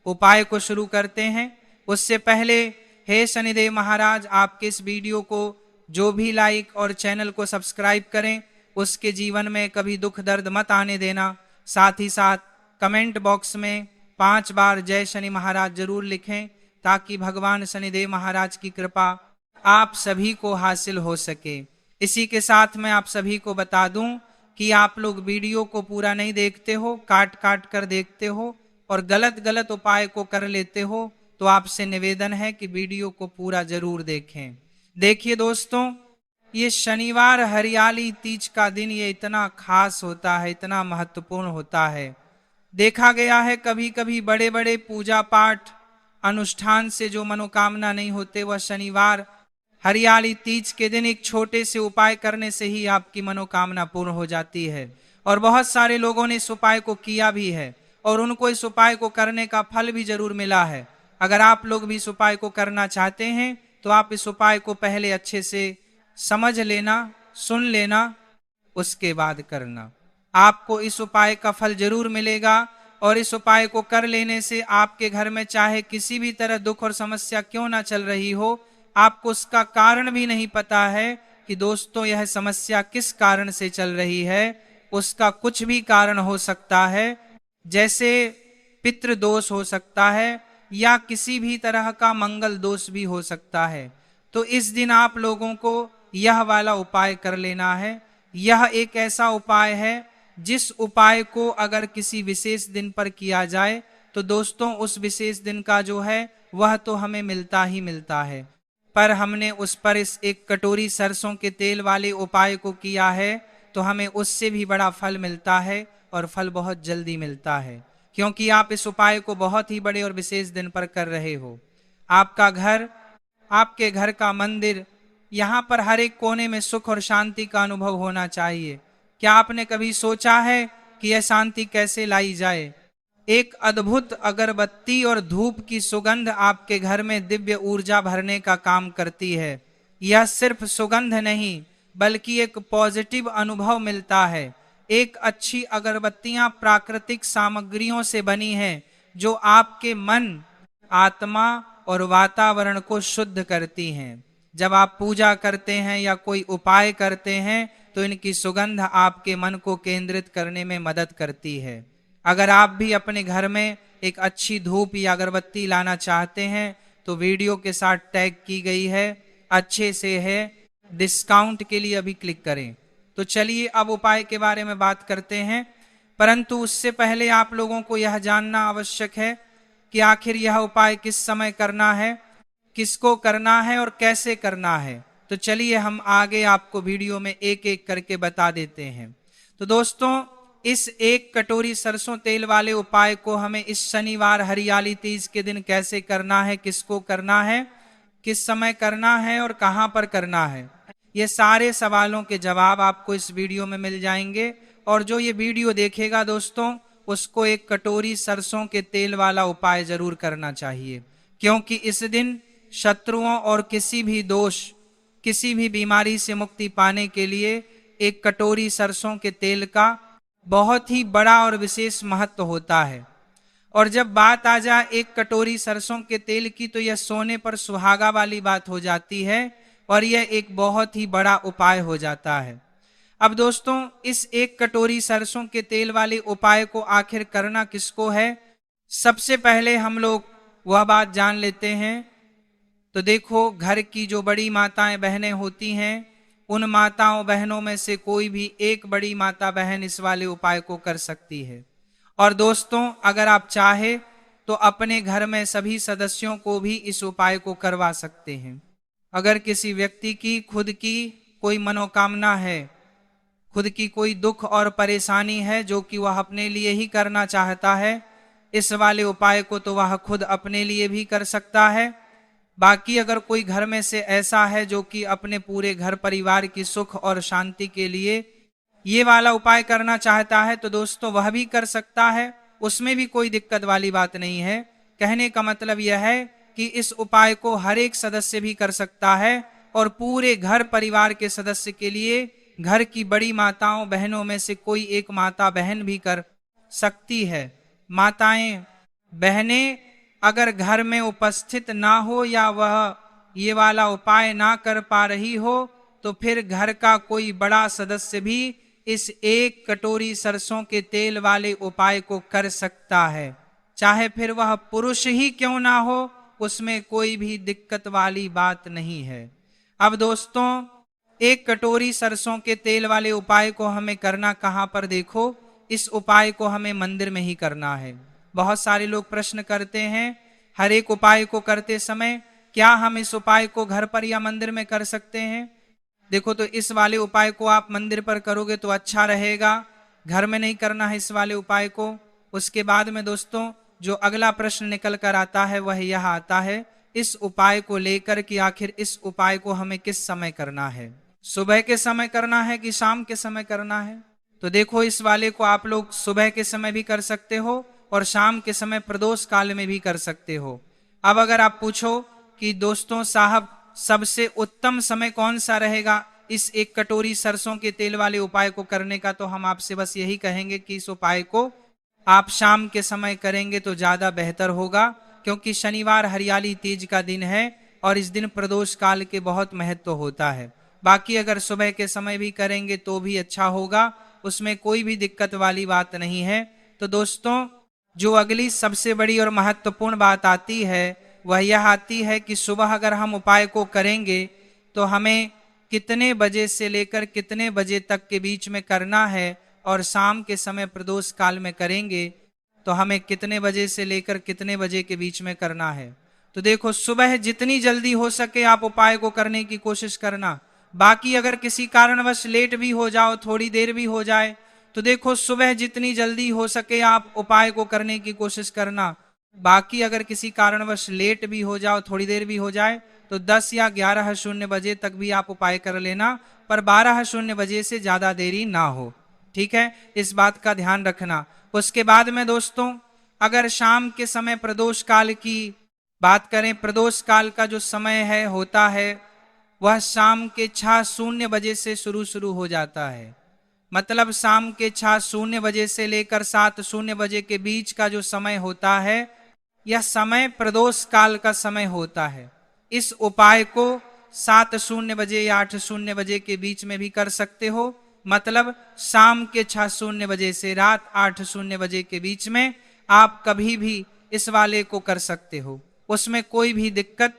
उपाय को शुरू करते हैं। उससे पहले, हे शनिदेव महाराज, आपके इस वीडियो को जो भी लाइक और चैनल को सब्सक्राइब करें, उसके जीवन में कभी दुख दर्द मत आने देना। साथ ही साथ कमेंट बॉक्स में 5 बार जय शनि महाराज जरूर लिखें, ताकि भगवान शनिदेव महाराज की कृपा आप सभी को हासिल हो सके। इसी के साथ मैं आप सभी को बता दूं कि आप लोग वीडियो को पूरा नहीं देखते हो, काट काट कर देखते हो और गलत गलत उपाय को कर लेते हो, तो आपसे निवेदन है कि वीडियो को पूरा जरूर देखें। देखिए दोस्तों, ये शनिवार हरियाली तीज का दिन ये इतना खास होता है, इतना महत्वपूर्ण होता है। देखा गया है कभी कभी बड़े बड़े पूजा पाठ अनुष्ठान से जो मनोकामना नहीं होते, वह शनिवार हरियाली तीज के दिन एक छोटे से उपाय करने से ही आपकी मनोकामना पूर्ण हो जाती है। और बहुत सारे लोगों ने इस उपाय को किया भी है और उनको इस उपाय को करने का फल भी जरूर मिला है। अगर आप लोग भी इस उपाय को करना चाहते हैं, तो आप इस उपाय को पहले अच्छे से समझ लेना, सुन लेना, उसके बाद करना। आपको इस उपाय का फल जरूर मिलेगा। और इस उपाय को कर लेने से आपके घर में चाहे किसी भी तरह दुख और समस्या क्यों ना चल रही हो, आपको उसका कारण भी नहीं पता है, कि दोस्तों यह समस्या किस कारण से चल रही है। उसका कुछ भी कारण हो सकता है, जैसे पितृदोष हो सकता है या किसी भी तरह का मंगल दोष भी हो सकता है। तो इस दिन आप लोगों को यह वाला उपाय कर लेना है। यह एक ऐसा उपाय है जिस उपाय को अगर किसी विशेष दिन पर किया जाए तो दोस्तों उस विशेष दिन का जो है वह तो हमें मिलता ही मिलता है, पर हमने उस पर इस एक कटोरी सरसों के तेल वाले उपाय को किया है तो हमें उससे भी बड़ा फल मिलता है और फल बहुत जल्दी मिलता है, क्योंकि आप इस उपाय को बहुत ही बड़े और विशेष दिन पर कर रहे हो। आपका घर, आपके घर का मंदिर, यहाँ पर हर एक कोने में सुख और शांति का अनुभव होना चाहिए। क्या आपने कभी सोचा है कि यह शांति कैसे लाई जाए? एक अद्भुत अगरबत्ती और धूप की सुगंध आपके घर में दिव्य ऊर्जा भरने का काम करती है। यह सिर्फ सुगंध नहीं बल्कि एक पॉजिटिव अनुभव मिलता है। एक अच्छी अगरबत्तियां प्राकृतिक सामग्रियों से बनी हैं जो आपके मन, आत्मा और वातावरण को शुद्ध करती हैं। जब आप पूजा करते हैं या कोई उपाय करते हैं तो इनकी सुगंध आपके मन को केंद्रित करने में मदद करती है। अगर आप भी अपने घर में एक अच्छी धूप या अगरबत्ती लाना चाहते हैं तो वीडियो के साथ टैग की गई है, अच्छे से है, डिस्काउंट के लिए अभी क्लिक करें। तो चलिए अब उपाय के बारे में बात करते हैं, परंतु उससे पहले आप लोगों को यह जानना आवश्यक है कि आखिर यह उपाय किस समय करना है, किसको करना है और कैसे करना है। तो चलिए हम आगे आपको वीडियो में एक एक करके बता देते हैं। तो दोस्तों इस एक कटोरी सरसों तेल वाले उपाय को हमें इस शनिवार हरियाली तीज के दिन कैसे करना है, किसको करना है, किस समय करना है और कहां पर करना है, ये सारे सवालों के जवाब आपको इस वीडियो में मिल जाएंगे। और जो ये वीडियो देखेगा दोस्तों उसको एक कटोरी सरसों के तेल वाला उपाय जरूर करना चाहिए, क्योंकि इस दिन शत्रुओं और किसी भी दोष, किसी भी बीमारी से मुक्ति पाने के लिए एक कटोरी सरसों के तेल का बहुत ही बड़ा और विशेष महत्व होता है। और जब बात आ जाए एक कटोरी सरसों के तेल की तो यह सोने पर सुहागा वाली बात हो जाती है और यह एक बहुत ही बड़ा उपाय हो जाता है। अब दोस्तों इस एक कटोरी सरसों के तेल वाले उपाय को आखिर करना किसको है, सबसे पहले हम लोग वह बात जान लेते हैं। तो देखो, घर की जो बड़ी माताएं बहनें होती हैं उन माताओं बहनों में से कोई भी एक बड़ी माता बहन इस वाले उपाय को कर सकती है। और दोस्तों अगर आप चाहे तो अपने घर में सभी सदस्यों को भी इस उपाय को करवा सकते हैं। अगर किसी व्यक्ति की खुद की कोई मनोकामना है, खुद की कोई दुख और परेशानी है जो कि वह अपने लिए ही करना चाहता है, इस वाले उपाय को तो वह खुद अपने लिए भी कर सकता है। बाकी अगर कोई घर में से ऐसा है जो कि अपने पूरे घर परिवार की सुख और शांति के लिए ये वाला उपाय करना चाहता है तो दोस्तों वह भी कर सकता है, उसमें भी कोई दिक्कत वाली बात नहीं है। कहने का मतलब यह है कि इस उपाय को हर एक सदस्य भी कर सकता है और पूरे घर परिवार के सदस्य के लिए घर की बड़ी माताओं बहनों में से कोई एक माता बहन भी कर सकती है। माताएं बहनें अगर घर में उपस्थित ना हो या वह ये वाला उपाय ना कर पा रही हो तो फिर घर का कोई बड़ा सदस्य भी इस एक कटोरी सरसों के तेल वाले उपाय को कर सकता है, चाहे फिर वह पुरुष ही क्यों ना हो, उसमें कोई भी दिक्कत वाली बात नहीं है। अब दोस्तों एक कटोरी सरसों के तेल वाले उपाय को हमें करना कहां पर, देखो इस उपाय को हमें मंदिर में ही करना है। बहुत सारे लोग प्रश्न करते हैं हर एक उपाय को करते समय क्या हम इस उपाय को घर पर या मंदिर में कर सकते हैं। देखो, तो इस वाले उपाय को आप मंदिर पर करोगे तो अच्छा रहेगा, घर में नहीं करना है इस वाले उपाय को। उसके बाद में दोस्तों जो अगला प्रश्न निकल कर आता है वह यह आता है इस उपाय को लेकर कि आखिर इस उपाय को हमें किस समय करना है, सुबह के समय करना है कि शाम के समय करना है। तो देखो इस वाले को आप लोग सुबह के समय भी कर सकते हो और शाम के समय प्रदोष काल में भी कर सकते हो। अब अगर आप पूछो कि दोस्तों साहब सबसे उत्तम समय कौन सा रहेगा इस एक कटोरी सरसों के तेल वाले उपाय को करने का, तो हम आपसे बस यही कहेंगे कि इस उपाय को आप शाम के समय करेंगे तो ज्यादा बेहतर होगा, क्योंकि शनिवार हरियाली तीज का दिन है और इस दिन प्रदोष काल के बहुत महत्व होता है। बाकी अगर सुबह के समय भी करेंगे तो भी अच्छा होगा, उसमें कोई भी दिक्कत वाली बात नहीं है। तो दोस्तों, जो अगली सबसे बड़ी और महत्वपूर्ण बात आती है वह यह आती है कि सुबह अगर हम उपाय को करेंगे तो हमें कितने बजे से लेकर कितने बजे तक के बीच में करना है, और शाम के समय प्रदोष काल में करेंगे तो हमें कितने बजे से लेकर कितने बजे के बीच में करना है। तो देखो, सुबह जितनी जल्दी हो सके आप उपाय को करने की कोशिश करना। बाकी अगर किसी कारणवश लेट भी हो जाओ, थोड़ी देर भी हो जाए, तो देखो सुबह जितनी जल्दी हो सके आप उपाय को करने की कोशिश करना। बाकी अगर किसी कारणवश लेट भी हो जाओ, थोड़ी देर भी हो जाए, तो 10 या 11:00 बजे तक भी आप उपाय कर लेना, पर 12:00 बजे से ज्यादा देरी ना हो। ठीक है, इस बात का ध्यान रखना। उसके बाद में दोस्तों, अगर शाम के समय प्रदोष काल की बात करें, प्रदोष काल का जो समय है होता है वह शाम के 6:00 बजे से शुरू हो जाता है। मतलब शाम के 6:00 बजे से लेकर 7:00 बजे के बीच का जो समय होता है, यह समय प्रदोष काल का समय होता है। इस उपाय को 7:00 बजे या 8:00 बजे के बीच में भी कर सकते हो। मतलब शाम के 6:00 बजे से रात 8:00 बजे के बीच में आप कभी भी इस वाले को कर सकते हो, उसमें कोई भी दिक्कत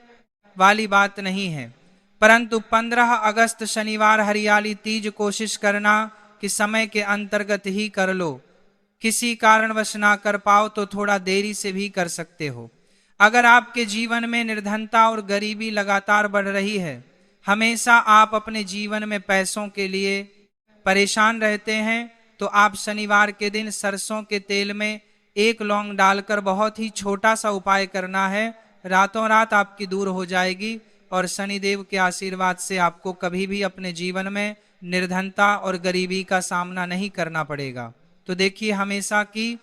वाली बात नहीं है। परंतु 15 अगस्त शनिवार हरियाली तीज कोशिश करना कि समय के अंतर्गत ही कर लो। किसी कारणवश ना कर पाओ तो थोड़ा देरी से भी कर सकते हो। अगर आपके जीवन में निर्धनता और गरीबी लगातार बढ़ रही है, हमेशा आप अपने जीवन में पैसों के लिए परेशान रहते हैं, तो आप शनिवार के दिन सरसों के तेल में 1 लौंग डालकर बहुत ही छोटा सा उपाय करना है। रातों रात आपकी दूर हो जाएगी और शनिदेव के आशीर्वाद से आपको कभी भी अपने जीवन में निर्धनता और गरीबी का सामना नहीं करना पड़ेगा। तो देखिए, हमेशा की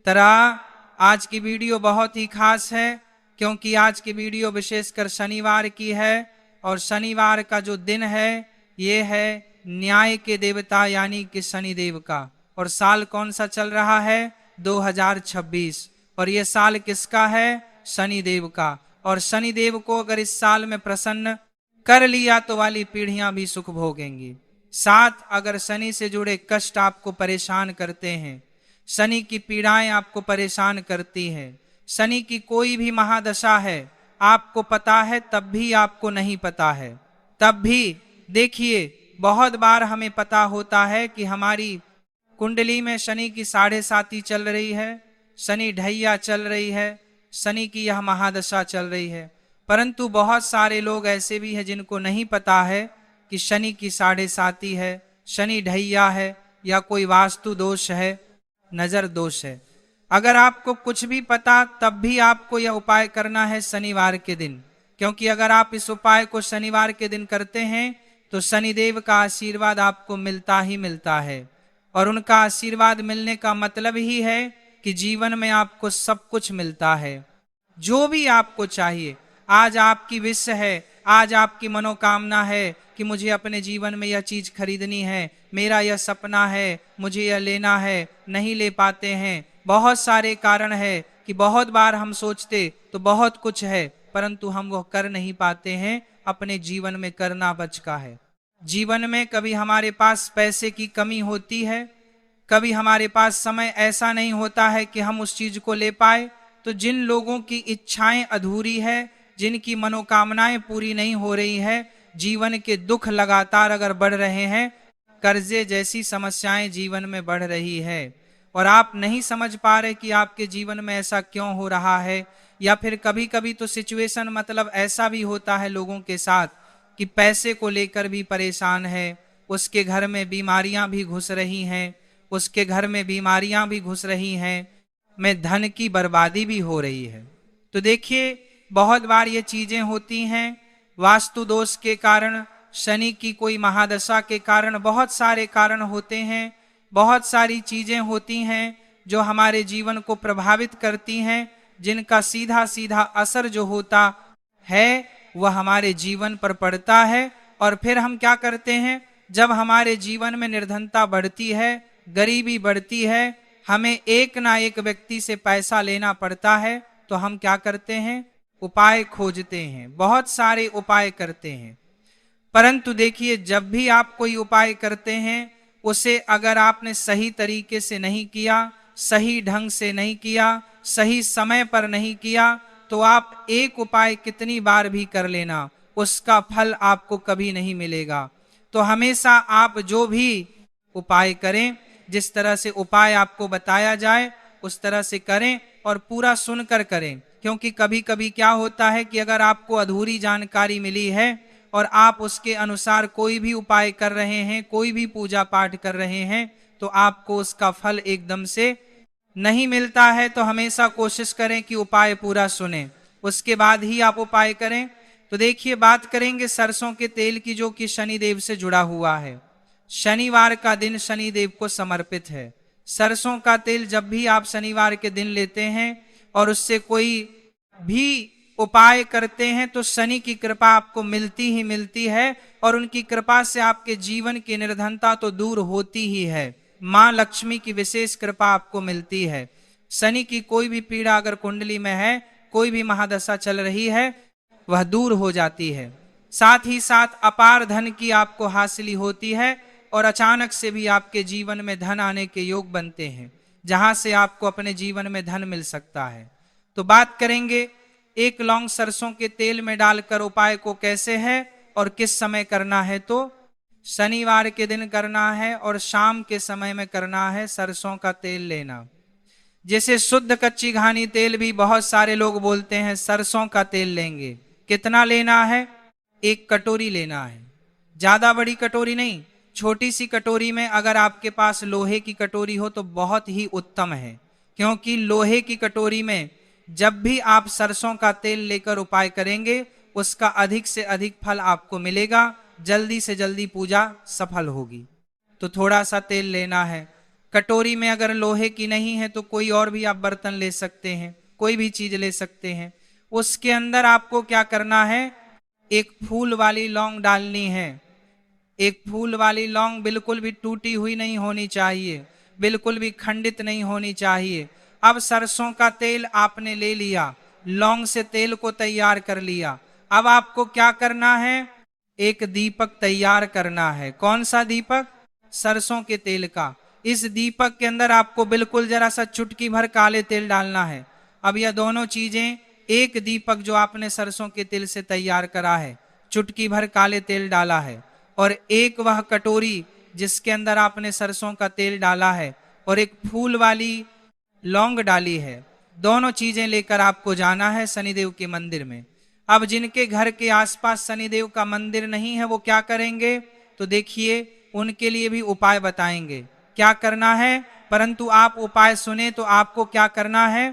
तरह आज की वीडियो बहुत ही खास है, क्योंकि आज की वीडियो विशेषकर शनिवार की है, और शनिवार का जो दिन है ये है न्याय के देवता यानी कि शनिदेव का। और साल कौन सा चल रहा है? 2026। और ये साल किसका है? शनिदेव का। और शनिदेव को अगर इस साल में प्रसन्न कर लिया तो वाली पीढ़ियां भी सुख भोगेंगी। साथ अगर शनि से जुड़े कष्ट आपको परेशान करते हैं, शनि की पीड़ाएं आपको परेशान करती हैं, शनि की कोई भी महादशा है, आपको पता है तब भी आपको नहीं पता है, तब भी देखिए बहुत बार हमें पता होता है कि हमारी कुंडली में शनि की 7.5 चल रही है, शनि ढैया चल रही है, शनि की यह महादशा चल रही है। परंतु बहुत सारे लोग ऐसे भी हैं जिनको नहीं पता है कि शनि की 7.5 है, शनि ढैया है, या कोई वास्तु दोष है, नजर दोष है। अगर आपको कुछ भी पता तब भी आपको यह उपाय करना है शनिवार के दिन, क्योंकि अगर आप इस उपाय को शनिवार के दिन करते हैं तो शनिदेव का आशीर्वाद आपको मिलता ही मिलता है। और उनका आशीर्वाद मिलने का मतलब ही है कि जीवन में आपको सब कुछ मिलता है, जो भी आपको चाहिए। आज आपकी विश है, आज आपकी मनोकामना है कि मुझे अपने जीवन में यह चीज खरीदनी है, मेरा यह सपना है, मुझे यह लेना है, नहीं ले पाते हैं। बहुत सारे कारण है कि बहुत बार हम सोचते तो बहुत कुछ है, परंतु हम वह कर नहीं पाते हैं। अपने जीवन में करना बचका है। जीवन में कभी हमारे पास पैसे की कमी होती है, कभी हमारे पास समय ऐसा नहीं होता है कि हम उस चीज को ले पाए। तो जिन लोगों की इच्छाएं अधूरी है, जिनकी मनोकामनाएं पूरी नहीं हो रही है, जीवन के दुख लगातार अगर बढ़ रहे हैं, कर्जे जैसी समस्याएं जीवन में बढ़ रही है, और आप नहीं समझ पा रहे कि आपके जीवन में ऐसा क्यों हो रहा है। या फिर कभी कभी तो सिचुएशन मतलब ऐसा भी होता है लोगों के साथ कि पैसे को लेकर भी परेशान है, उसके घर में बीमारियां भी घुस रही हैं, उसके घर में बीमारियां भी घुस रही हैं, में धन की बर्बादी भी हो रही है। तो देखिए, बहुत बार ये चीजें होती हैं वास्तु दोष के कारण, शनि की कोई महादशा के कारण, बहुत सारे कारण होते हैं, बहुत सारी चीजें होती हैं जो हमारे जीवन को प्रभावित करती हैं, जिनका सीधा सीधा असर जो होता है वह हमारे जीवन पर पड़ता है। और फिर हम क्या करते हैं, जब हमारे जीवन में निर्धनता बढ़ती है, गरीबी बढ़ती है, हमें एक ना एक व्यक्ति से पैसा लेना पड़ता है, तो हम क्या करते हैं, उपाय खोजते हैं, बहुत सारे उपाय करते हैं। परंतु देखिए, जब भी आप कोई उपाय करते हैं, उसे अगर आपने सही तरीके से नहीं किया, सही ढंग से नहीं किया, सही समय पर नहीं किया, तो आप एक उपाय कितनी बार भी कर लेना, उसका फल आपको कभी नहीं मिलेगा। तो हमेशा आप जो भी उपाय करें, जिस तरह से उपाय आपको बताया जाए उस तरह से करें और पूरा सुनकर करें। क्योंकि कभी कभी क्या होता है कि अगर आपको अधूरी जानकारी मिली है और आप उसके अनुसार कोई भी उपाय कर रहे हैं, कोई भी पूजा पाठ कर रहे हैं, तो आपको उसका फल एकदम से नहीं मिलता है। तो हमेशा कोशिश करें कि उपाय पूरा सुने, उसके बाद ही आप उपाय करें। तो देखिए, बात करेंगे सरसों के तेल की, जो कि शनिदेव से जुड़ा हुआ है। शनिवार का दिन शनिदेव को समर्पित है। सरसों का तेल जब भी आप शनिवार के दिन लेते हैं और उससे कोई भी उपाय करते हैं, तो शनि की कृपा आपको मिलती ही मिलती है, और उनकी कृपा से आपके जीवन की निर्धनता तो दूर होती ही है। मां लक्ष्मी की विशेष कृपा आपको मिलती है। शनि की कोई भी पीड़ा अगर कुंडली में है, कोई भी महादशा चल रही है, वह दूर हो जाती है। साथ ही साथ अपार धन की आपको हासिली होती है, और अचानक से भी आपके जीवन में धन आने के योग बनते हैं, जहां से आपको अपने जीवन में धन मिल सकता है। तो बात करेंगे एक लौंग सरसों के तेल में डालकर उपाय को कैसे है और किस समय करना है। तो शनिवार के दिन करना है और शाम के समय में करना है। सरसों का तेल लेना, जैसे शुद्ध कच्ची घानी तेल भी बहुत सारे लोग बोलते हैं सरसों का तेल लेंगे। कितना लेना है? एक कटोरी लेना है, ज्यादा बड़ी कटोरी नहीं, छोटी सी कटोरी में। अगर आपके पास लोहे की कटोरी हो तो बहुत ही उत्तम है, क्योंकि लोहे की कटोरी में जब भी आप सरसों का तेल लेकर उपाय करेंगे, उसका अधिक से अधिक फल आपको मिलेगा, जल्दी से जल्दी पूजा सफल होगी। तो थोड़ा सा तेल लेना है। कटोरी में अगर लोहे की नहीं है तो कोई और भी आप बर्तन ले सकते हैं, कोई भी चीज ले सकते हैं। उसके अंदर आपको क्या करना है? एक फूल वाली लौंग डालनी है। एक फूल वाली लौंग बिल्कुल भी टूटी हुई नहीं होनी चाहिए, बिल्कुल भी खंडित नहीं होनी चाहिए। अब सरसों का तेल आपने ले लिया, लौंग से तेल को तैयार कर लिया। अब आपको क्या करना है? एक दीपक तैयार करना है। कौन सा दीपक? सरसों के तेल का। इस दीपक के अंदर आपको बिल्कुल जरा सा चुटकी भर काले तेल डालना है। अब यह दोनों चीजें, एक दीपक जो आपने सरसों के तेल से तैयार करा है, चुटकी भर काले तेल डाला है, और एक वह कटोरी जिसके अंदर आपने सरसों का तेल डाला है, और एक फूल वाली लौंग डाली है। दोनों चीजें लेकर आपको जाना है शनिदेव के मंदिर में। अब जिनके घर के आसपास शनिदेव का मंदिर नहीं है, वो क्या करेंगे? तो देखिए, उनके लिए भी उपाय बताएंगे क्या करना है। परंतु आप उपाय सुने तो आपको क्या करना है?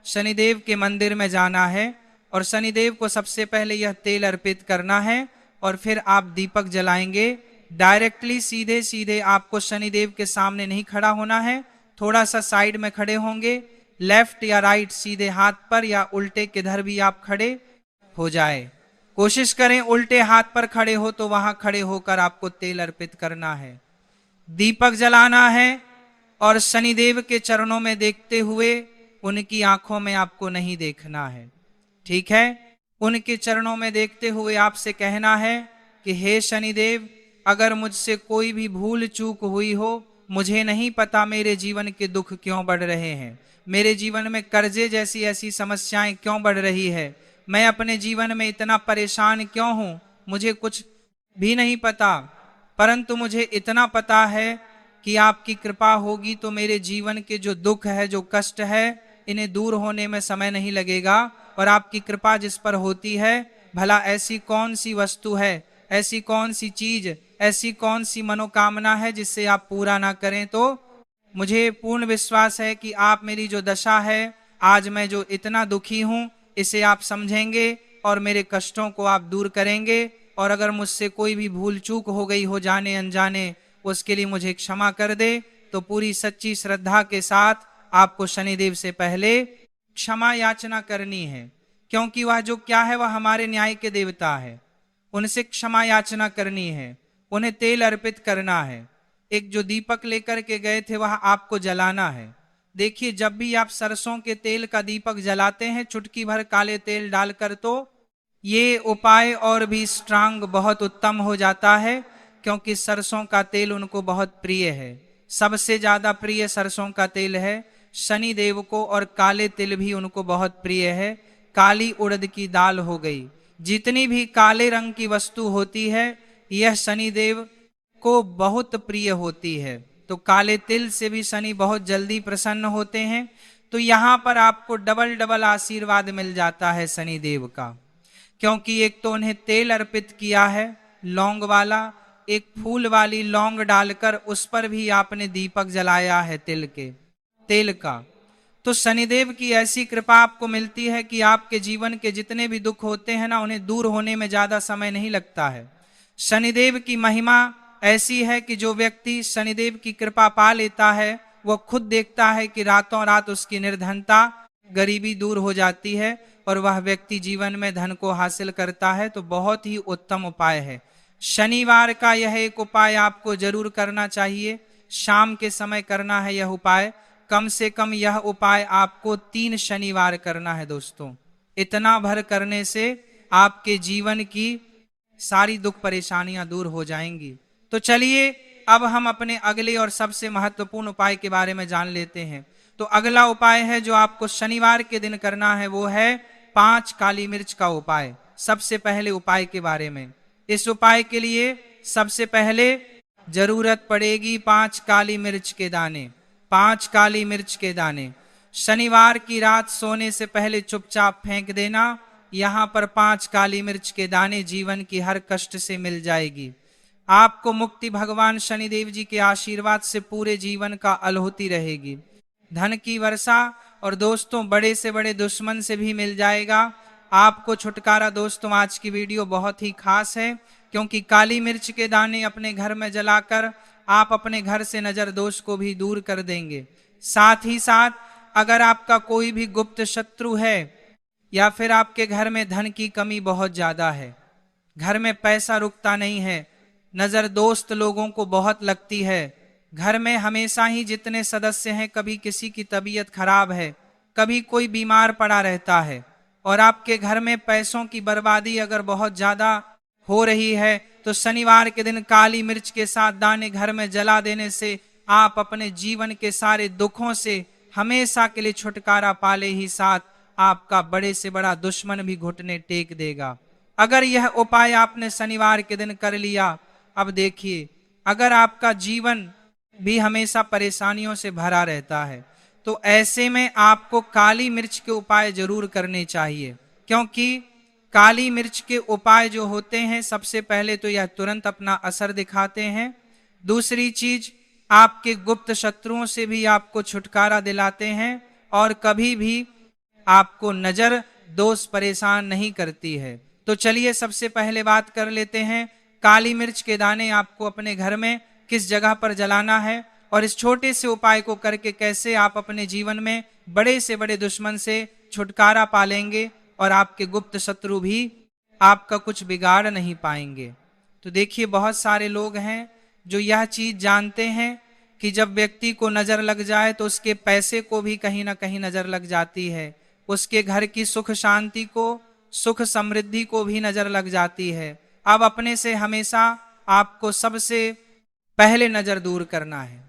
शनिदेव के मंदिर में जाना है और शनिदेव को सबसे पहले यह तेल अर्पित करना है, और फिर आप दीपक जलाएंगे। डायरेक्टली सीधे सीधे आपको शनिदेव के सामने नहीं खड़ा होना है, थोड़ा सा साइड में खड़े होंगे, लेफ्ट या राइट, सीधे हाथ पर या उल्टे किधर भी आप खड़े हो जाए। कोशिश करें उल्टे हाथ पर खड़े हो तो वहां खड़े होकर आपको तेल अर्पित करना है, दीपक जलाना है, और शनिदेव के चरणों में देखते हुए, उनकी आंखों में आपको नहीं देखना है, ठीक है? उनके चरणों में देखते हुए आपसे कहना है कि हे शनिदेव, अगर मुझसे कोई भी भूल चूक हुई हो, मुझे नहीं पता मेरे जीवन के दुख क्यों बढ़ रहे हैं, मेरे जीवन में कर्जे जैसी ऐसी समस्याएं क्यों बढ़ रही है, मैं अपने जीवन में इतना परेशान क्यों हूं, मुझे कुछ भी नहीं पता। परंतु मुझे इतना पता है कि आपकी कृपा होगी तो मेरे जीवन के जो दुख है, जो कष्ट है, इन्हें दूर होने में समय नहीं लगेगा। और आपकी कृपा जिस पर होती है, भला ऐसी कौन सी वस्तु है, ऐसी कौन सी चीज, ऐसी कौन सी मनोकामना है जिससे आप पूरा ना करें। तो मुझे पूर्ण विश्वास है कि आप मेरी जो दशा है, आज मैं जो इतना दुखी हूं, इसे आप समझेंगे और मेरे कष्टों को आप दूर करेंगे। और अगर मुझसे कोई भी भूल चूक हो गई हो जाने अनजाने, उसके लिए मुझे क्षमा कर दे। तो पूरी सच्ची श्रद्धा के साथ आपको शनिदेव से पहले क्षमा याचना करनी है, क्योंकि वह जो क्या है, वह हमारे न्याय के देवता है। उनसे क्षमा याचना करनी है, उन्हें तेल अर्पित करना है। एक जो दीपक लेकर के गए थे वह आपको जलाना है। देखिए, जब भी आप सरसों के तेल का दीपक जलाते हैं, चुटकी भर काले तेल डालकर, तो ये उपाय और भी स्ट्रांग बहुत उत्तम हो जाता है, क्योंकि सरसों का तेल उनको बहुत प्रिय है। सबसे ज्यादा प्रिय सरसों का तेल है शनि देव को, और काले तिल भी उनको बहुत प्रिय है। काली उड़द की दाल हो गई, जितनी भी काले रंग की वस्तु होती है यह शनि देव को बहुत प्रिय होती है। तो काले तिल से भी शनि बहुत जल्दी प्रसन्न होते हैं। तो यहाँ पर आपको डबल डबल आशीर्वाद मिल जाता है शनि देव का, क्योंकि एक तो उन्हें तेल अर्पित किया है लौंग वाला, एक फूल वाली लौंग डालकर उस पर भी आपने दीपक जलाया है तेल का। तो शनिदेव की ऐसी कृपा आपको मिलती है कि आपके जीवन के जितने भी दुख होते हैं ना, उन्हें दूर होने में ज्यादा समय नहीं लगता है। शनिदेव की महिमा ऐसी है कि जो व्यक्ति शनिदेव की कृपा पा लेता है वह खुद देखता है कि रातों रात उसकी निर्धनता गरीबी दूर हो जाती है और वह व्यक्ति जीवन में धन को हासिल करता है। तो बहुत ही उत्तम उपाय है। शनिवार का यह एक उपाय आपको जरूर करना चाहिए। शाम के समय करना है यह उपाय। कम से कम यह उपाय आपको 3 शनिवार करना है दोस्तों। इतना भर करने से आपके जीवन की सारी दुख परेशानियां दूर हो जाएंगी। तो चलिए अब हम अपने अगले और सबसे महत्वपूर्ण उपाय के बारे में जान लेते हैं। तो अगला उपाय है जो आपको शनिवार के दिन करना है, वो है 5 काली मिर्च का उपाय। सबसे पहले उपाय के बारे में, इस उपाय के लिए सबसे पहले जरूरत पड़ेगी 5 काली मिर्च के दाने। 5 काली मिर्च के दाने शनिवार की रात सोने से पहले चुपचाप फेंक देना। यहां पर 5 काली मिर्च के दाने जीवन की हर कष्ट से मिल जाएगी। आपको मुक्ति भगवान शनिदेव जी के आशीर्वाद से पूरे जीवन का होती रहेगी। धन की वर्षा और दोस्तों बड़े से बड़े दुश्मन से भी मिल जाएगा आपको छुटकारा। दोस्तों आज की वीडियो बहुत ही खास है, क्योंकि काली मिर्च के दाने अपने घर में जलाकर आप अपने घर से नजर दोष को भी दूर कर देंगे। साथ ही साथ अगर आपका कोई भी गुप्त शत्रु है या फिर आपके घर में धन की कमी बहुत ज्यादा है, घर में पैसा रुकता नहीं है, नजर दोस्त लोगों को बहुत लगती है, घर में हमेशा ही जितने सदस्य हैं कभी किसी की तबीयत खराब है, कभी कोई बीमार पड़ा रहता है, और आपके घर में पैसों की बर्बादी अगर बहुत ज्यादा हो रही है, तो शनिवार के दिन काली मिर्च के साथ दाने घर में जला देने से आप अपने जीवन के सारे दुखों से हमेशा के लिए छुटकारा पाले ही साथ आपका बड़े से बड़ा दुश्मन भी घुटने टेक देगा। अगर यह उपाय आपने शनिवार के दिन कर लिया, अब देखिए अगर आपका जीवन भी हमेशा परेशानियों से भरा रहता है, तो ऐसे में आपको काली मिर्च के उपाय जरूर करने चाहिए, क्योंकि काली मिर्च के उपाय जो होते हैं सबसे पहले तो यह तुरंत अपना असर दिखाते हैं। दूसरी चीज, आपके गुप्त शत्रुओं से भी आपको छुटकारा दिलाते हैं, और कभी भी आपको नजर दोष परेशान नहीं करती है। तो चलिए सबसे पहले बात कर लेते हैं काली मिर्च के दाने आपको अपने घर में किस जगह पर जलाना है, और इस छोटे से उपाय को करके कैसे आप अपने जीवन में बड़े से बड़े दुश्मन से छुटकारा पालेंगे और आपके गुप्त शत्रु भी आपका कुछ बिगाड़ नहीं पाएंगे। तो देखिए बहुत सारे लोग हैं जो यह चीज जानते हैं कि जब व्यक्ति को नजर लग जाए तो उसके पैसे को भी कहीं ना कहीं नजर लग जाती है, उसके घर की सुख शांति को, सुख समृद्धि को भी नजर लग जाती है। अब अपने से हमेशा आपको सबसे पहले नजर दूर करना है।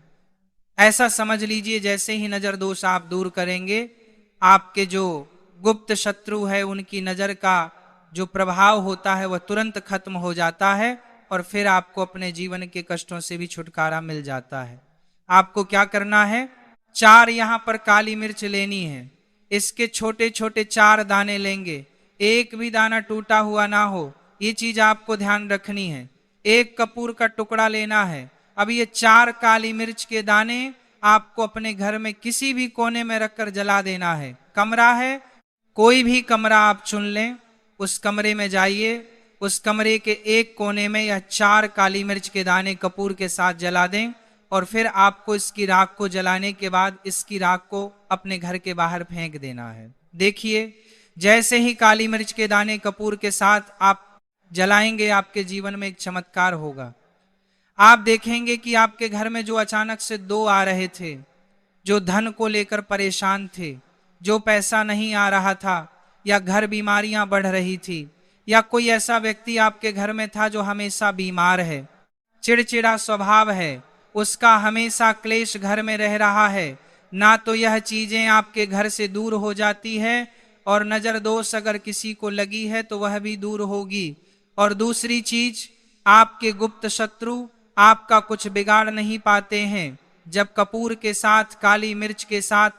ऐसा समझ लीजिए जैसे ही नजर दोष आप दूर करेंगे, आपके जो गुप्त शत्रु है उनकी नजर का जो प्रभाव होता है वह तुरंत खत्म हो जाता है, और फिर आपको अपने जीवन के कष्टों से भी छुटकारा मिल जाता है। आपको क्या करना है, 4 यहाँ पर काली मिर्च लेनी है। इसके छोटे छोटे 4 दाने लेंगे, एक भी दाना टूटा हुआ ना हो, ये चीज आपको ध्यान रखनी है। एक कपूर का टुकड़ा लेना है। अब ये 4 काली मिर्च के दाने आपको अपने घर में किसी भी कोने में रखकर जला देना है। कमरा है, कोई भी कमरा आप चुन लें, उस कमरे में जाइए, उस कमरे के एक कोने में यह 4 काली मिर्च के दाने कपूर के साथ जला दें, और फिर आपको इसकी राख को जलाने के बाद इसकी राख को अपने घर के बाहर फेंक देना है। देखिए जैसे ही काली मिर्च के दाने कपूर के साथ आप जलाएंगे, आपके जीवन में एक चमत्कार होगा। आप देखेंगे कि आपके घर में जो अचानक से 2 आ रहे थे, जो धन को लेकर परेशान थे, जो पैसा नहीं आ रहा था, या घर बीमारियां बढ़ रही थी, या कोई ऐसा व्यक्ति आपके घर में था जो हमेशा बीमार है, चिड़चिड़ा स्वभाव है, उसका हमेशा क्लेश घर में रह रहा है, ना तो यह चीजें आपके घर से दूर हो जाती है और नजर दोष अगर किसी को लगी है तो वह भी दूर होगी। और दूसरी चीज, आपके गुप्त शत्रु आपका कुछ बिगाड़ नहीं पाते हैं। जब कपूर के साथ, काली मिर्च के साथ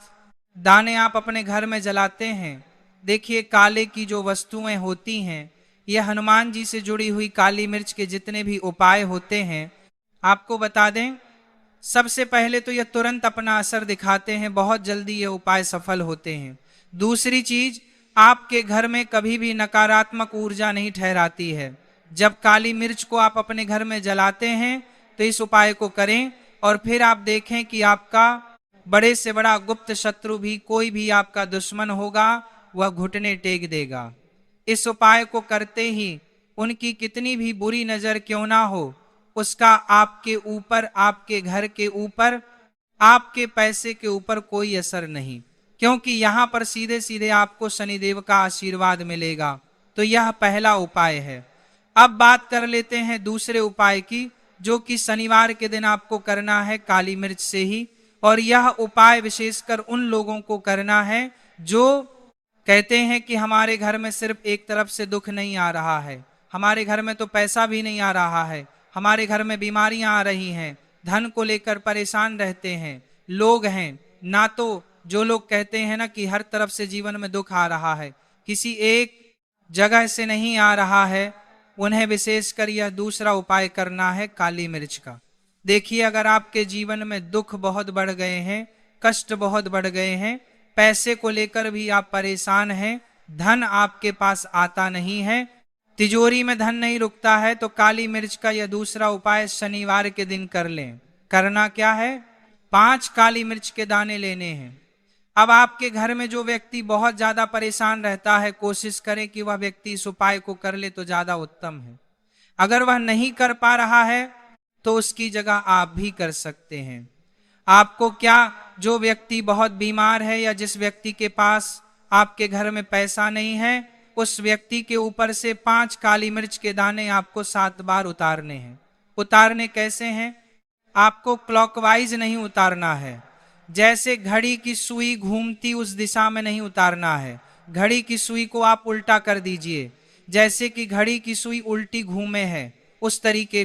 दाने आप अपने घर में जलाते हैं, देखिए काले की जो वस्तुएं होती हैं, ये हनुमान जी से जुड़ी हुई काली मिर्च के जितने भी उपाय होते हैं, आपको बता दें, सबसे पहले तो ये तुरंत अपना असर दिखाते हैं, बहुत जल्दी ये उपाय सफल होते हैं। दूसरी चीज, आपके घर में कभी भी नकारात्मक ऊर्जा नहीं ठहराती है। जब काली मिर्च को आप अपने घर में जलाते हैं तो इस उपाय को करें और फिर आप देखें कि आपका बड़े से बड़ा गुप्त शत्रु भी, कोई भी आपका दुश्मन होगा, वह घुटने टेक देगा। इस उपाय को करते ही उनकी कितनी भी बुरी नजर क्यों ना हो, उसका आपके ऊपर, आपके घर के ऊपर, आपके पैसे के ऊपर कोई असर नहीं, क्योंकि यहां पर सीधे सीधे आपको शनिदेव का आशीर्वाद मिलेगा। तो यह पहला उपाय है। अब बात कर लेते हैं दूसरे उपाय की, जो कि शनिवार के दिन आपको करना है काली मिर्च से ही। और यह उपाय विशेषकर उन लोगों को करना है जो कहते हैं कि हमारे घर में सिर्फ एक तरफ से दुख नहीं आ रहा है, हमारे घर में तो पैसा भी नहीं आ रहा है, हमारे घर में बीमारियां आ रही हैं, धन को लेकर परेशान रहते हैं लोग हैं, ना तो जो लोग कहते हैं ना कि हर तरफ से जीवन में दुख आ रहा है, किसी एक जगह से नहीं आ रहा है, उन्हें विशेषकर यह दूसरा उपाय करना है काली मिर्च का। देखिए, अगर आपके जीवन में दुख बहुत बढ़ गए हैं, कष्ट बहुत बढ़ गए हैं, पैसे को लेकर भी आप परेशान हैं, धन आपके पास आता नहीं है, तिजोरी में धन नहीं रुकता है, तो काली मिर्च का यह दूसरा उपाय शनिवार के दिन कर लें। करना क्या है, 5 काली मिर्च के दाने लेने हैं। अब आपके घर में जो व्यक्ति बहुत ज्यादा परेशान रहता है, कोशिश करें कि वह व्यक्ति इस उपाय को कर ले तो ज्यादा उत्तम है। अगर वह नहीं कर पा रहा है तो उसकी जगह आप भी कर सकते हैं। आपको क्या, जो व्यक्ति बहुत बीमार है या जिस व्यक्ति के पास आपके घर में पैसा नहीं है, उस व्यक्ति के ऊपर से 5 काली मिर्च के दाने आपको 7 बार उतारने हैं। उतारने कैसे हैं, आपको क्लॉकवाइज नहीं उतारना है, जैसे घड़ी की सुई घूमती उस दिशा में नहीं उतारना है। घड़ी की सुई को आप उल्टा कर दीजिए, जैसे कि घड़ी की सुई उल्टी घूमे है, उस तरीके